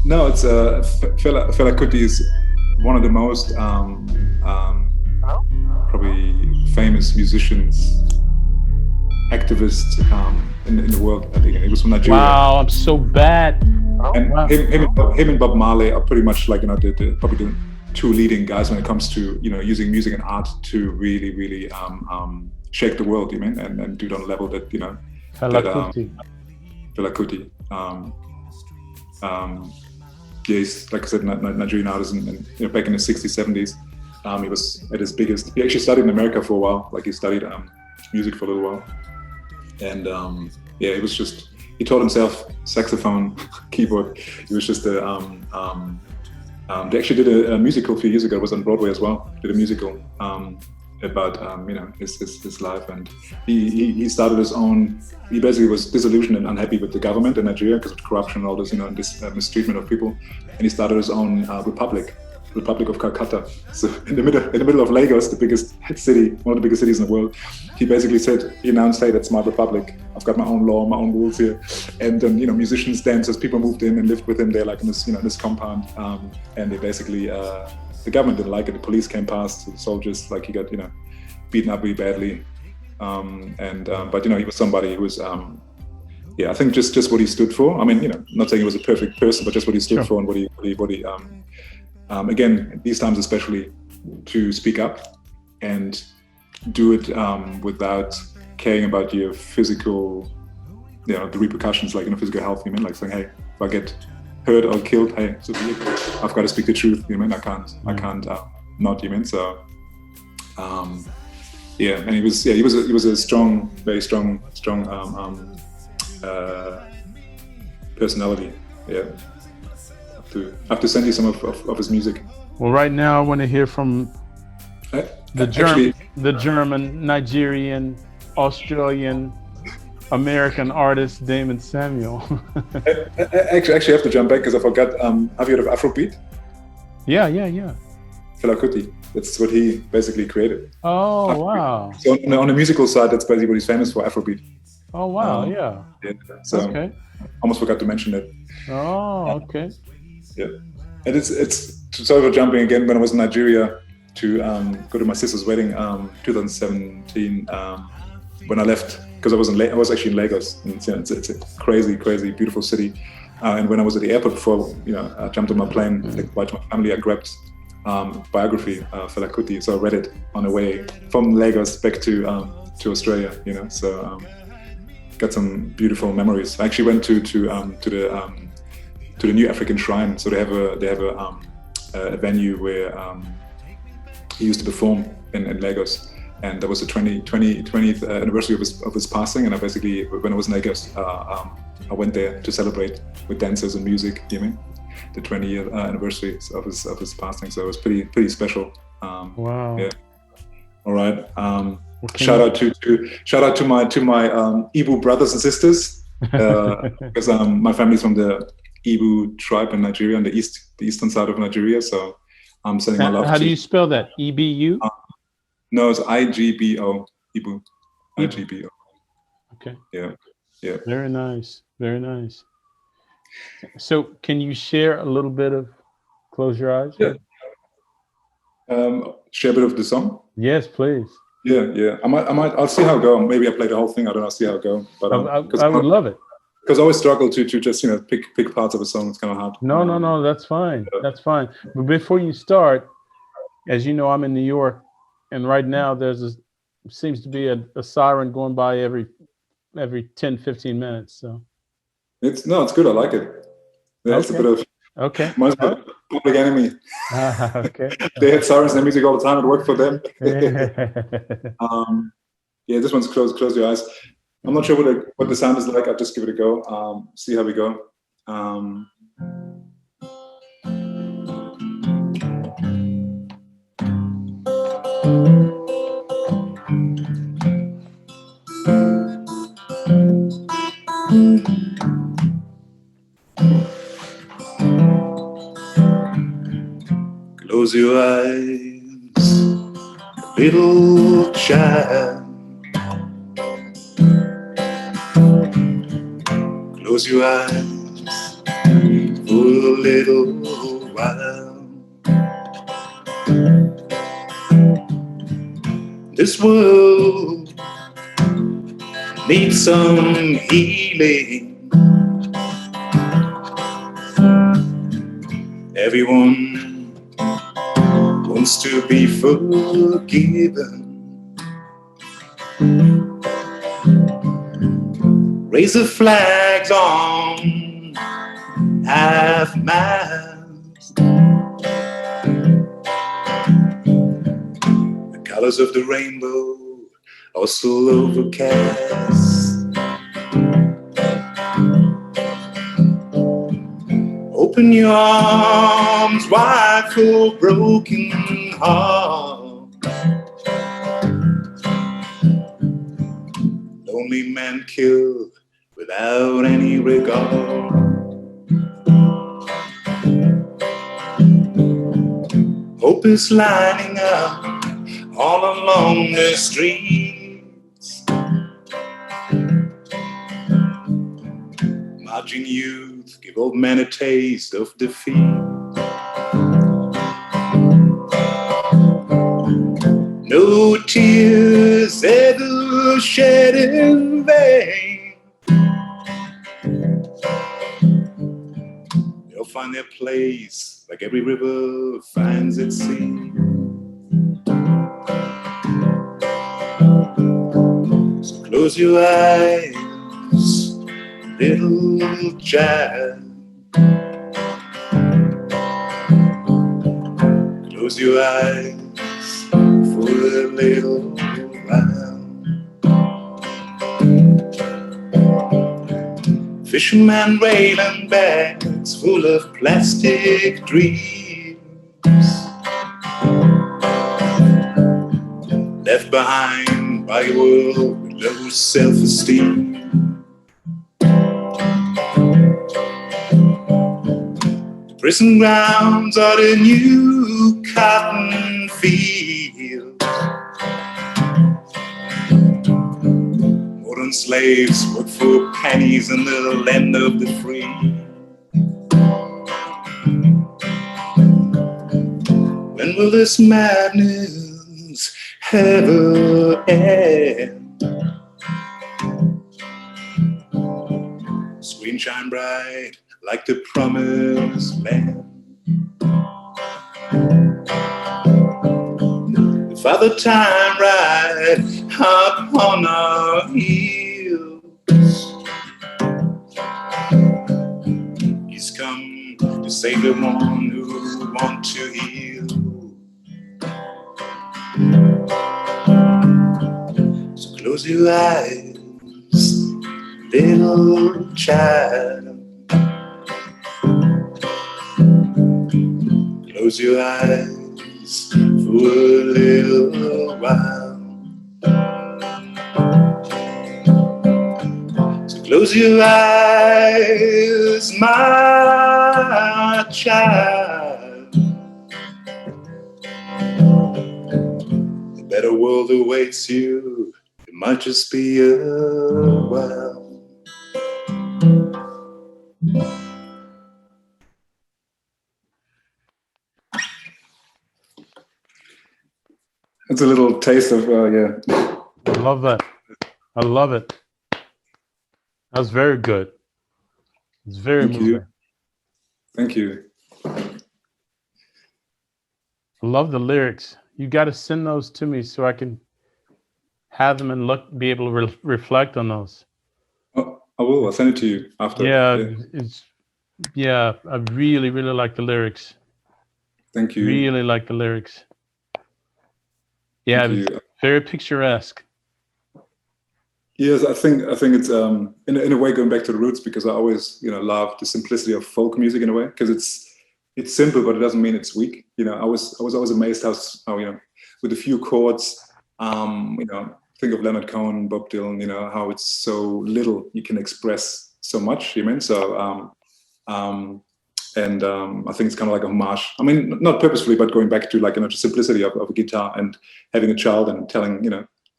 Speaker 2: No, it's Fela Kuti is one of the most probably famous musicians, activists in the world. I think he was from Nigeria.
Speaker 1: Wow, I'm so bad.
Speaker 2: And
Speaker 1: Wow.
Speaker 2: him and Bob Marley are pretty much like probably the two leading guys when it comes to using music and art to really shake the world. You mean and do it on a level that
Speaker 1: Fela Kuti.
Speaker 2: Fela Kuti. Yeah, he's, like I said, Nigerian artist, and back in the 60s, 70s, he was at his biggest. He actually studied in America for a while. Like he studied music for a little while, and yeah, he taught himself saxophone, keyboard. He was just they actually did a musical a few years ago. It was on Broadway as well. Did a musical about his life, and he started his own. He basically was disillusioned and unhappy with the government in Nigeria because of corruption and all this, and this mistreatment of people. And he started his own Republic of Calcutta. So in the middle of Lagos, the biggest city, one of the biggest cities in the world, he basically announced, "Hey, that's my republic. I've got my own law, my own rules here." And then musicians, dancers, people moved in and lived with him there, like in this this compound. And they basically the government didn't like it. The police came past, the soldiers, like he got beaten up really badly. But he was somebody who was yeah, I think just what he stood for. I mean, not saying he was a perfect person, but just what he stood for and what he again, these times especially, to speak up and do it without caring about your physical, the repercussions, like physical health. Like saying, hey, if I get hurt or killed, hey, so be it. I've got to speak the truth. I can't not. So. Yeah, and he was a strong, very strong personality. Yeah, I have to send you some of his music.
Speaker 1: Well, right now I want to hear from the German, Nigerian, Australian, American artist Damen Samuel.
Speaker 2: I actually have to jump back because I forgot. Have you heard of Afrobeat?
Speaker 1: Yeah.
Speaker 2: Fela Kuti. That's what he basically created.
Speaker 1: Oh, Afrobeat. Wow.
Speaker 2: So on the musical side, that's basically what he's famous for, Afrobeat.
Speaker 1: Oh, wow, yeah.
Speaker 2: So
Speaker 1: okay.
Speaker 2: Almost forgot to mention that.
Speaker 1: Oh, okay.
Speaker 2: Yeah. And it's sorry for jumping again. When I was in Nigeria to go to my sister's wedding, 2017, when I left, because I was actually in Lagos. And it's a crazy, beautiful city. And when I was at the airport before, I jumped on my plane, said goodbye to my family, I grabbed biography, Fela Kuti. So I read it on the way from Lagos back to Australia. So got some beautiful memories. I actually went to the New African Shrine. So they have a venue where he used to perform in Lagos, and that was the 20th anniversary of his passing. And I basically, when I was in Lagos, I went there to celebrate with dancers and music. The 20th anniversary of his passing, so it was pretty special.
Speaker 1: Wow.
Speaker 2: Yeah. All right. Shout out to my Igbo brothers and sisters, because my family's from the Igbo tribe in Nigeria, on the eastern side of Nigeria. So I'm sending my love.
Speaker 1: How do you spell that? EBU?
Speaker 2: No, it's IGBO. Igbo. IGBO.
Speaker 1: Okay.
Speaker 2: Yeah.
Speaker 1: Very nice. So can you share a little bit of Close Your Eyes?
Speaker 2: Yeah. Share a bit of the song?
Speaker 1: Yes, please.
Speaker 2: Yeah. I'll see how it goes. Maybe I play the whole thing. I don't know. I'll see how it goes. But
Speaker 1: I would love it.
Speaker 2: Because I always struggle to just pick parts of a song. It's kind of hard.
Speaker 1: No, that's fine. That's fine. But before you start, as you know, I'm in New York, and right now seems to be a siren going by every 10, 15 minutes. So
Speaker 2: it's good. I like it. Yeah, it's a bit of Public Enemy.
Speaker 1: Okay.
Speaker 2: They had sirens in their music all the time. It worked for them. Yeah, this one's Close Your Eyes. I'm not sure what the sound is like. I'll just give it a go. See how we go. Close your eyes, little child. Close your eyes for a little while. This world needs some healing. Everyone wants to be forgiven. Raise the flags on half mast. The colors of the rainbow are still overcast. Open your arms wide for broken heart. Lonely man killed without any regard. Hope is lining up all along the streets. Marching youth give old men a taste of defeat. No tears ever shed in vain. They'll find their place like every river finds its sea. So close your eyes, little child. Close your eyes for a little while. Fisherman railing bags full of plastic dreams, left behind by a world with low self-esteem. The prison grounds are the new cotton fields. Modern slaves work for pennies in the land of the free. When will this madness ever end? Screen shine bright like the promised land. Father Time right upon our heels. He's come to save the one who want to heal. So close your eyes, little child. Close your eyes for a little while. So close your eyes, my child. A better world awaits you. It might just be a while. It's a little taste of, yeah.
Speaker 1: I love that. I love it. That was very good. It's very
Speaker 2: Thank
Speaker 1: moving.
Speaker 2: you. Thank you.
Speaker 1: I love the lyrics. You got to send those to me so I can have them and be able to reflect on those.
Speaker 2: Oh, I will. I'll send it to you after.
Speaker 1: Yeah, I really, really like the lyrics.
Speaker 2: Thank you.
Speaker 1: Really like the lyrics. Yeah,
Speaker 2: Thank you.
Speaker 1: Very picturesque.
Speaker 2: Yes, I think it's in a way going back to the roots, because I always love the simplicity of folk music in a way, because it's simple, but it doesn't mean it's weak. I was always amazed how with a few chords, think of Leonard Cohen, Bob Dylan, how it's so little you can express so much. So And I think it's kind of like a homage. I mean, not purposefully, but going back to like, the simplicity of a guitar and having a child and telling,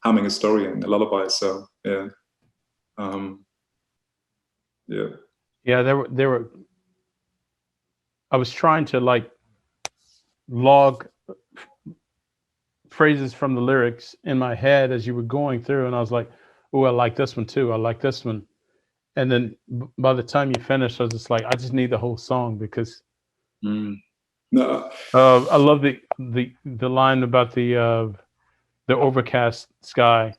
Speaker 2: humming a story and a lullaby. So yeah, yeah.
Speaker 1: Yeah, there were. I was trying to like log phrases from the lyrics in my head as you were going through, and I was like, "Oh, I like this one too. I like this one." And then by the time you finished, I was just like, "I just need the whole song," because
Speaker 2: No,
Speaker 1: I love the line about the overcast sky.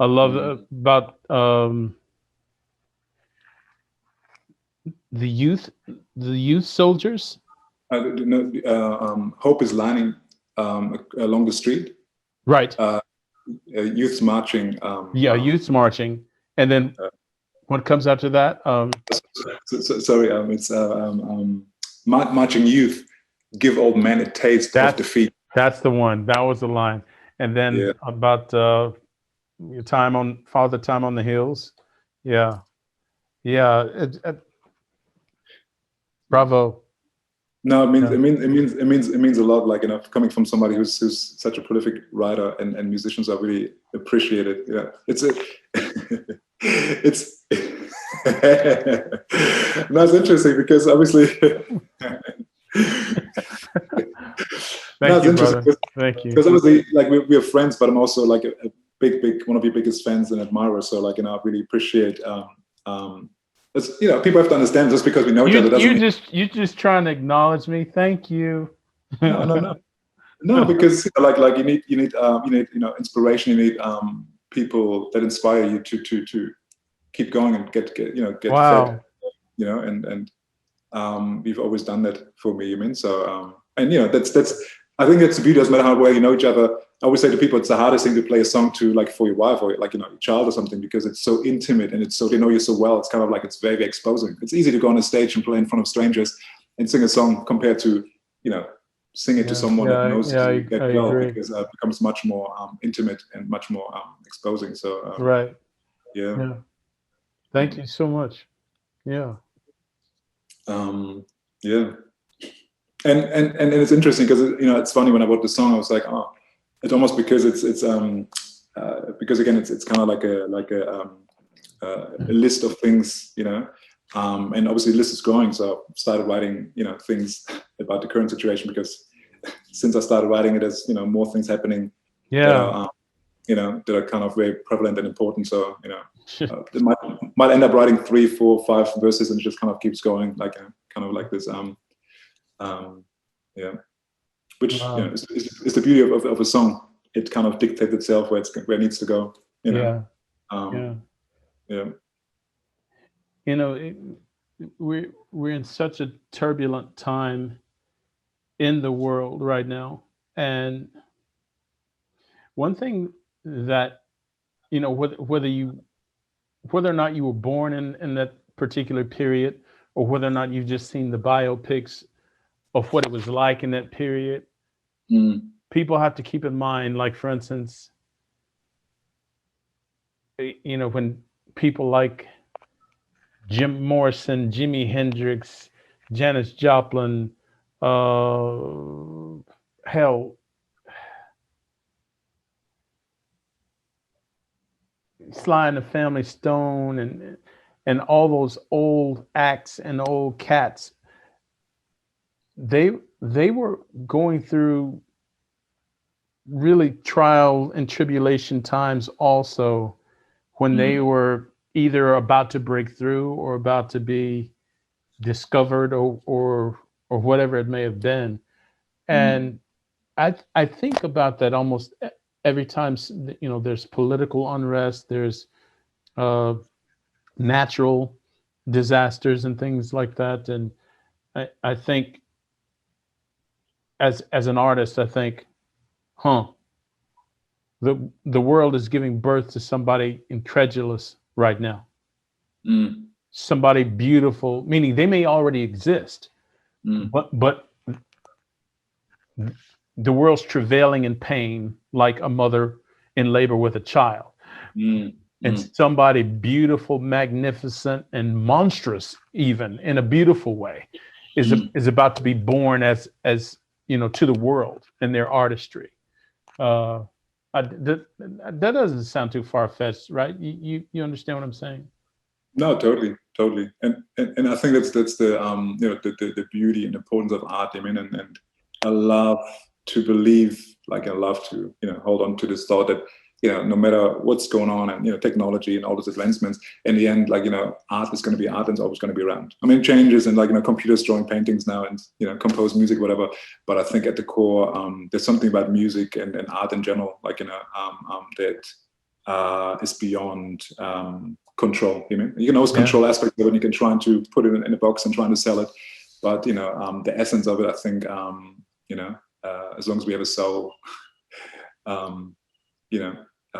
Speaker 1: I love about the youth soldiers.
Speaker 2: hope is lining along the street.
Speaker 1: Right.
Speaker 2: Youths marching.
Speaker 1: Yeah, youths marching, and then what comes after that?
Speaker 2: Sorry, it's marching youth give old men a taste of defeat.
Speaker 1: That's the one. That was the line. And then about your time on Father Time on the Hills. Yeah. Yeah. Bravo.
Speaker 2: No, it means a lot. Like, coming from somebody who's such a prolific writer and musicians, I really appreciate it. Yeah, it's it's that's interesting because obviously.
Speaker 1: Thank you, brother. Thank you.
Speaker 2: Because obviously, like we are friends, but I'm also like a big one of your biggest fans and admirers. So like, I really appreciate. It's, people have to understand just because we know each other doesn't.
Speaker 1: You just trying to acknowledge me. Thank you.
Speaker 2: No, because like you need inspiration. You need people that inspire you to keep going and get
Speaker 1: Wow.
Speaker 2: fed. And we've always done that for me. So and that's I think that's the beauty. Doesn't matter how well you know each other. I always say to people, it's the hardest thing to play a song to, like, for your wife or like, your child or something, because it's so intimate and it's so, they know you so well. It's kind of like, it's very, very exposing. It's easy to go on a stage and play in front of strangers and sing a song compared to, sing it to someone that knows you that well, because it becomes much more intimate and much more exposing. So
Speaker 1: right.
Speaker 2: Yeah.
Speaker 1: Thank you so much. Yeah.
Speaker 2: Yeah. And it's interesting because it's funny, when I wrote the song, I was like, oh, it's almost because it's because again it's kind of like a list of things, and obviously the list is growing. So I started writing things about the current situation, because since I started writing it, there's more things happening that are kind of very prevalent and important. So it might end up writing 3, 4, 5 verses, and it just kind of keeps going, like kind of like this which is the beauty of a song. It kind of dictates itself where it needs to go.
Speaker 1: Yeah. We're in such a turbulent time in the world right now, and one thing that whether or not you were born in that particular period, or whether or not you've just seen the biopics of what it was like in that period, people have to keep in mind, like, for instance, when people like Jim Morrison, Jimi Hendrix, Janis Joplin, hell, Sly and the Family Stone, and all those old acts and old cats, they were going through really trial and tribulation times also, when they were either about to break through or about to be discovered, or whatever it may have been. And I think about that almost every time there's political unrest, there's natural disasters and things like that. And I think as an artist, I think, the world is giving birth to somebody incredulous right now. Somebody beautiful, meaning they may already exist, but the world's travailing in pain like a mother in labor with a child. And somebody beautiful, magnificent, and monstrous, even in a beautiful way, is about to be born as to the world and their artistry. Uh, that doesn't sound too far fetched, right? You understand what I'm saying?
Speaker 2: No, totally, totally, and I think that's the the beauty and importance of art. I mean, and I love to believe, like I love to hold on to this thought that no matter what's going on and technology and all those advancements, in the end, like art is going to be art and it's always going to be around. I mean, it changes and like computers drawing paintings now and compose music, whatever. But I think at the core, there's something about music and art in general, like that is beyond control. You can always control aspects of it. You can try to put it in a box and trying to sell it, but the essence of it, I think, as long as we have a soul,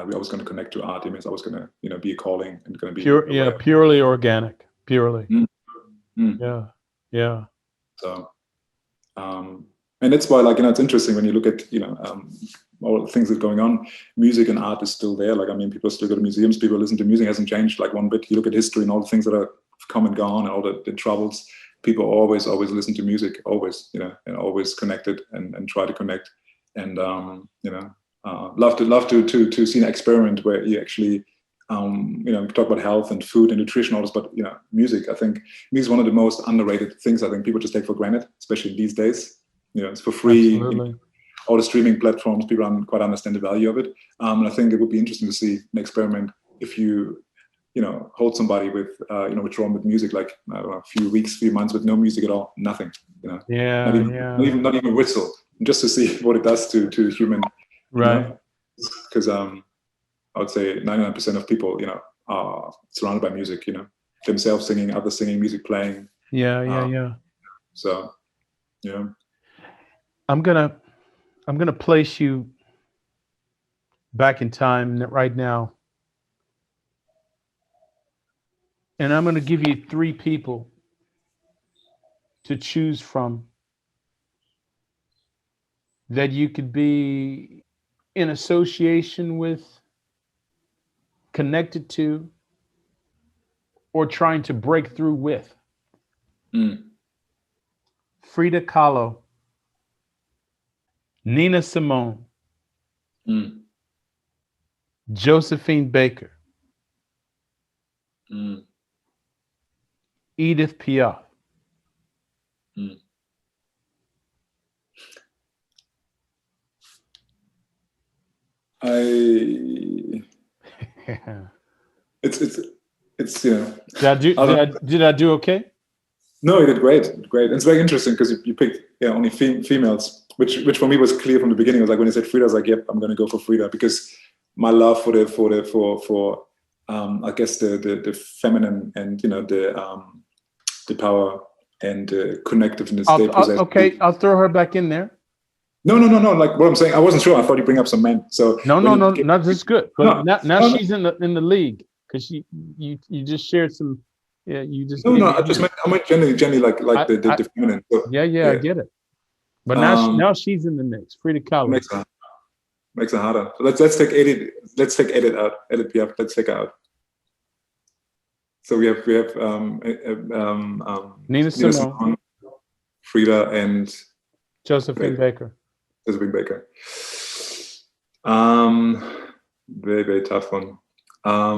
Speaker 2: we're always going to connect to art. It's always going to be a calling and going to be
Speaker 1: purely organic, purely. Yeah.
Speaker 2: So, and that's why, like it's interesting when you look at all the things that are going on. Music and art is still there. Like people still go to museums. People listen to music. It hasn't changed like one bit. You look at history and all the things that are come and gone and all the troubles. People always listen to music. Always, and always connected and try to connect. And love to see an experiment where you actually talk about health and food and nutrition, all this, but music. I think music is one of the most underrated things. I think people just take for granted, especially these days. It's for free. All the streaming platforms, people don't quite understand the value of it. And I think it would be interesting to see an experiment if you hold somebody with withdrawn with music, like a few weeks, few months with no music at all, nothing. Not even whistle, just to see what it does to the human.
Speaker 1: Right.
Speaker 2: Because I would say 99% of people are surrounded by music. Themselves singing, others singing, music playing.
Speaker 1: Yeah.
Speaker 2: So
Speaker 1: I'm gonna place you back in time right now, and I'm gonna give you 3 people to choose from that you could be in association with, connected to, or trying to break through with. Frida Kahlo, Nina Simone, Josephine Baker, Edith Piaf.
Speaker 2: It's
Speaker 1: Did I do okay?
Speaker 2: No, you did great. It's very interesting because you picked only females, which for me was clear from the beginning. It was like when you said Frida, I was like, yep, I'm going to go for Frida, because my love for I guess the feminine and the power and connectiveness they possess.
Speaker 1: Okay, I'll throw her back in there.
Speaker 2: No. Like what I'm saying, I wasn't sure. I thought you bring up some men. So
Speaker 1: no. Not this good. But now she's in the league because you just shared some. Yeah, you just.
Speaker 2: No. I meant generally like the feminine. So,
Speaker 1: yeah, I get it. But now she's in the mix. Frida Kahlo.
Speaker 2: Makes it harder. So let's take Edith. Let's take Edith out. Edith Piaf. Let's take her out. So we have
Speaker 1: Nina Simone,
Speaker 2: Frida, and
Speaker 1: Josephine Baker.
Speaker 2: Josephine Baker. Very, very tough one. I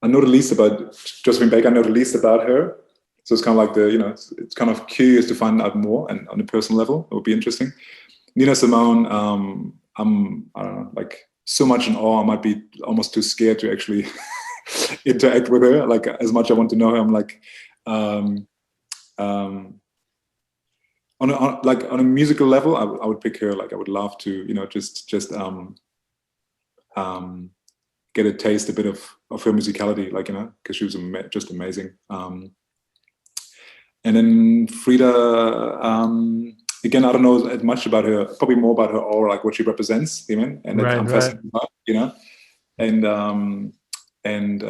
Speaker 2: know the least about Josephine Baker. I know the least about her. So it's kind of like it's kind of curious to find out more, and on a personal level, it would be interesting. Nina Simone, I don't know, like so much in awe. I might be almost too scared to actually interact with her. Like as much I want to know her, I'm like, on a musical level, I would pick her. Like I would love to, just get a taste a bit of her musicality, like because she was just amazing. And then Frida, again, I don't know as much about her. Probably more about her aura, like what she represents, and I'm fascinated by, and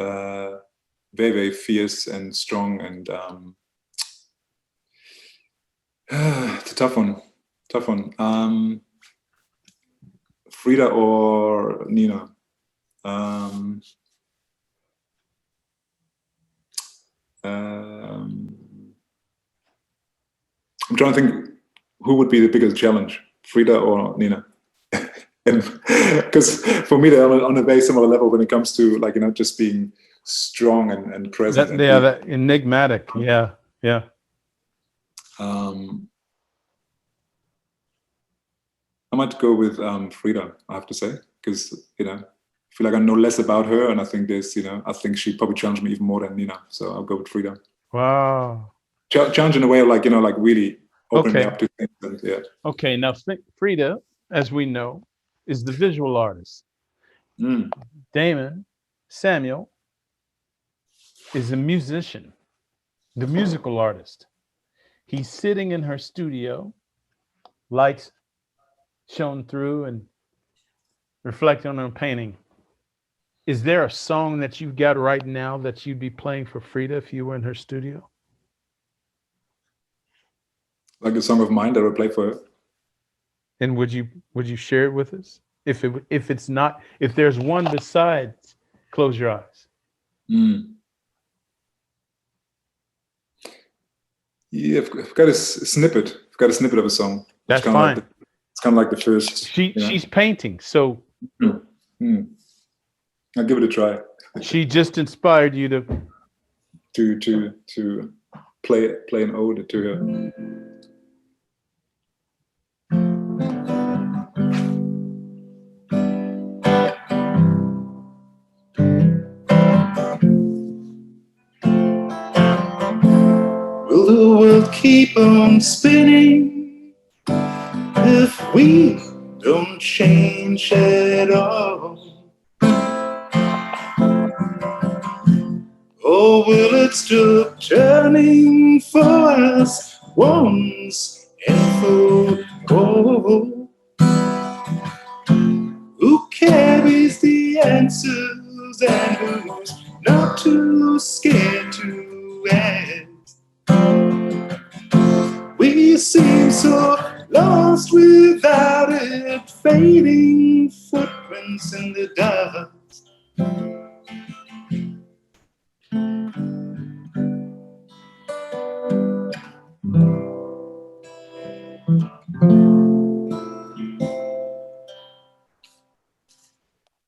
Speaker 2: very, very fierce and strong, and it's a tough one. Frida or Nina? I'm trying to think who would be the biggest challenge, Frida or Nina? Because for me, they're on a very similar level when it comes to like, just being strong and present.
Speaker 1: That enigmatic. Yeah.
Speaker 2: I might go with Frida, I have to say, because I feel like I know less about her, and I think I think she probably challenged me even more than Nina. So I'll go with Frida.
Speaker 1: Wow.
Speaker 2: Challenge in a way of like like really opening me up to things. And, yeah.
Speaker 1: Okay. Now, Frida, as we know, is the visual artist. Damen Samuel is a musician, the musical artist. He's sitting in her studio, lights shone through and reflecting on her painting. Is there a song that you've got right now that you'd be playing for Frida if you were in her studio?
Speaker 2: Like a song of mine that I would play for her.
Speaker 1: And would you share it with us? If there's one besides Close Your Eyes.
Speaker 2: Yeah, I've got a snippet. I've got a snippet of a song.
Speaker 1: That's fine.
Speaker 2: It's kind of like the first.
Speaker 1: She's painting, so
Speaker 2: I'll give it a try.
Speaker 1: She just inspired you
Speaker 2: to play an ode to her. Will the world keep on spinning if we don't change at all? Or will it stop turning for us once and for all? Who carries the answers and who's not too scared to ask? We seem so lost without it, fading footprints in the dust.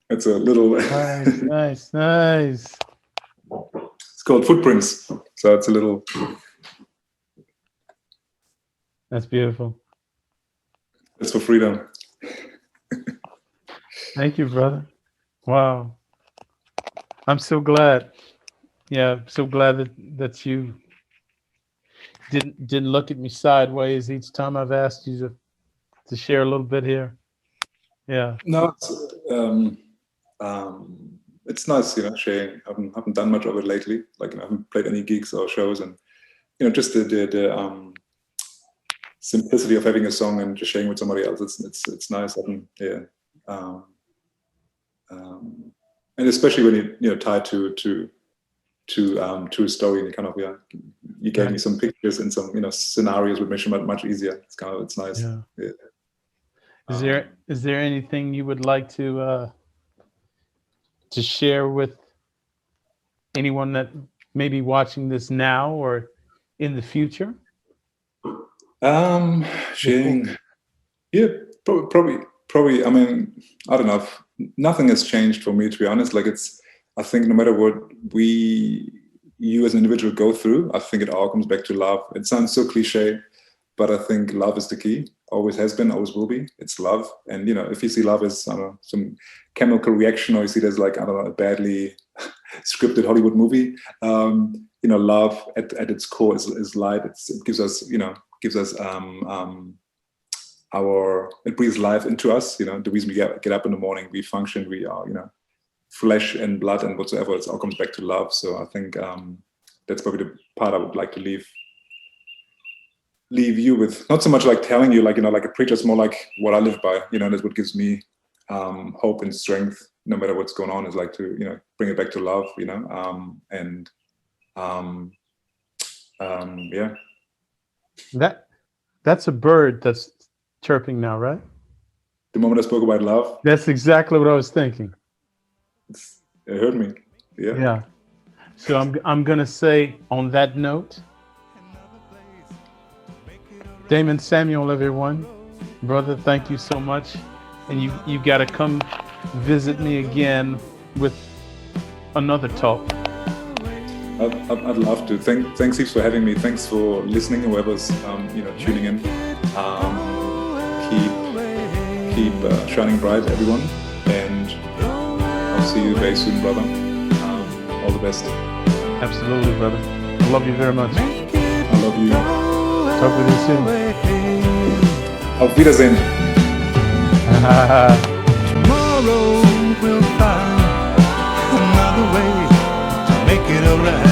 Speaker 2: It's a little
Speaker 1: nice.
Speaker 2: It's called Footprints, so it's a little.
Speaker 1: That's beautiful.
Speaker 2: It's for freedom.
Speaker 1: Thank you, brother. Wow. I'm so glad. Yeah, so glad that you didn't look at me sideways each time I've asked you to share a little bit here. Yeah.
Speaker 2: No, it's nice, sharing. I haven't done much of it lately. Like I haven't played any gigs or shows, and just the simplicity of having a song and just sharing with somebody else. It's nice. And especially when you tie to a story, and kind of you gave me some pictures and some scenarios would make it much easier. It's nice. Yeah.
Speaker 1: Is there anything you would like to share with anyone that may be watching this now or in the future?
Speaker 2: Sharing. Yeah, probably. I mean, I don't know. Nothing has changed for me, to be honest. Like I think no matter what you as an individual go through, I think it all comes back to love. It sounds so cliche, but I think love is the key. Always has been, always will be. It's love. And, if you see love as, some chemical reaction, or you see it as like, a badly scripted Hollywood movie, love at its core is light. It gives us, it breathes life into us. The reason we get up in the morning, we function, we are, flesh and blood and whatsoever. It all comes back to love. So I think that's probably the part I would like to leave you with. Not so much like telling you, like a preacher. It's more like what I live by. That's what gives me hope and strength, no matter what's going on. Is like to bring it back to love. Yeah.
Speaker 1: That's a bird that's chirping now, right?
Speaker 2: The moment I spoke about love.
Speaker 1: That's exactly what I was thinking.
Speaker 2: It hurt me. Yeah.
Speaker 1: So I'm gonna say on that note, Damen Samuel, everyone, brother, thank you so much, and you got to come visit me again with another talk.
Speaker 2: I'd love to. Thanks heaps for having me. Thanks for listening, whoever's tuning in. Keep shining bright, everyone, and I'll see you very soon, brother. All the best.
Speaker 1: Absolutely, brother. I love you very much.
Speaker 2: I love you.
Speaker 1: Talk with you soon.
Speaker 2: Auf Wiedersehen.
Speaker 3: Tomorrow we'll find another way to make it alright.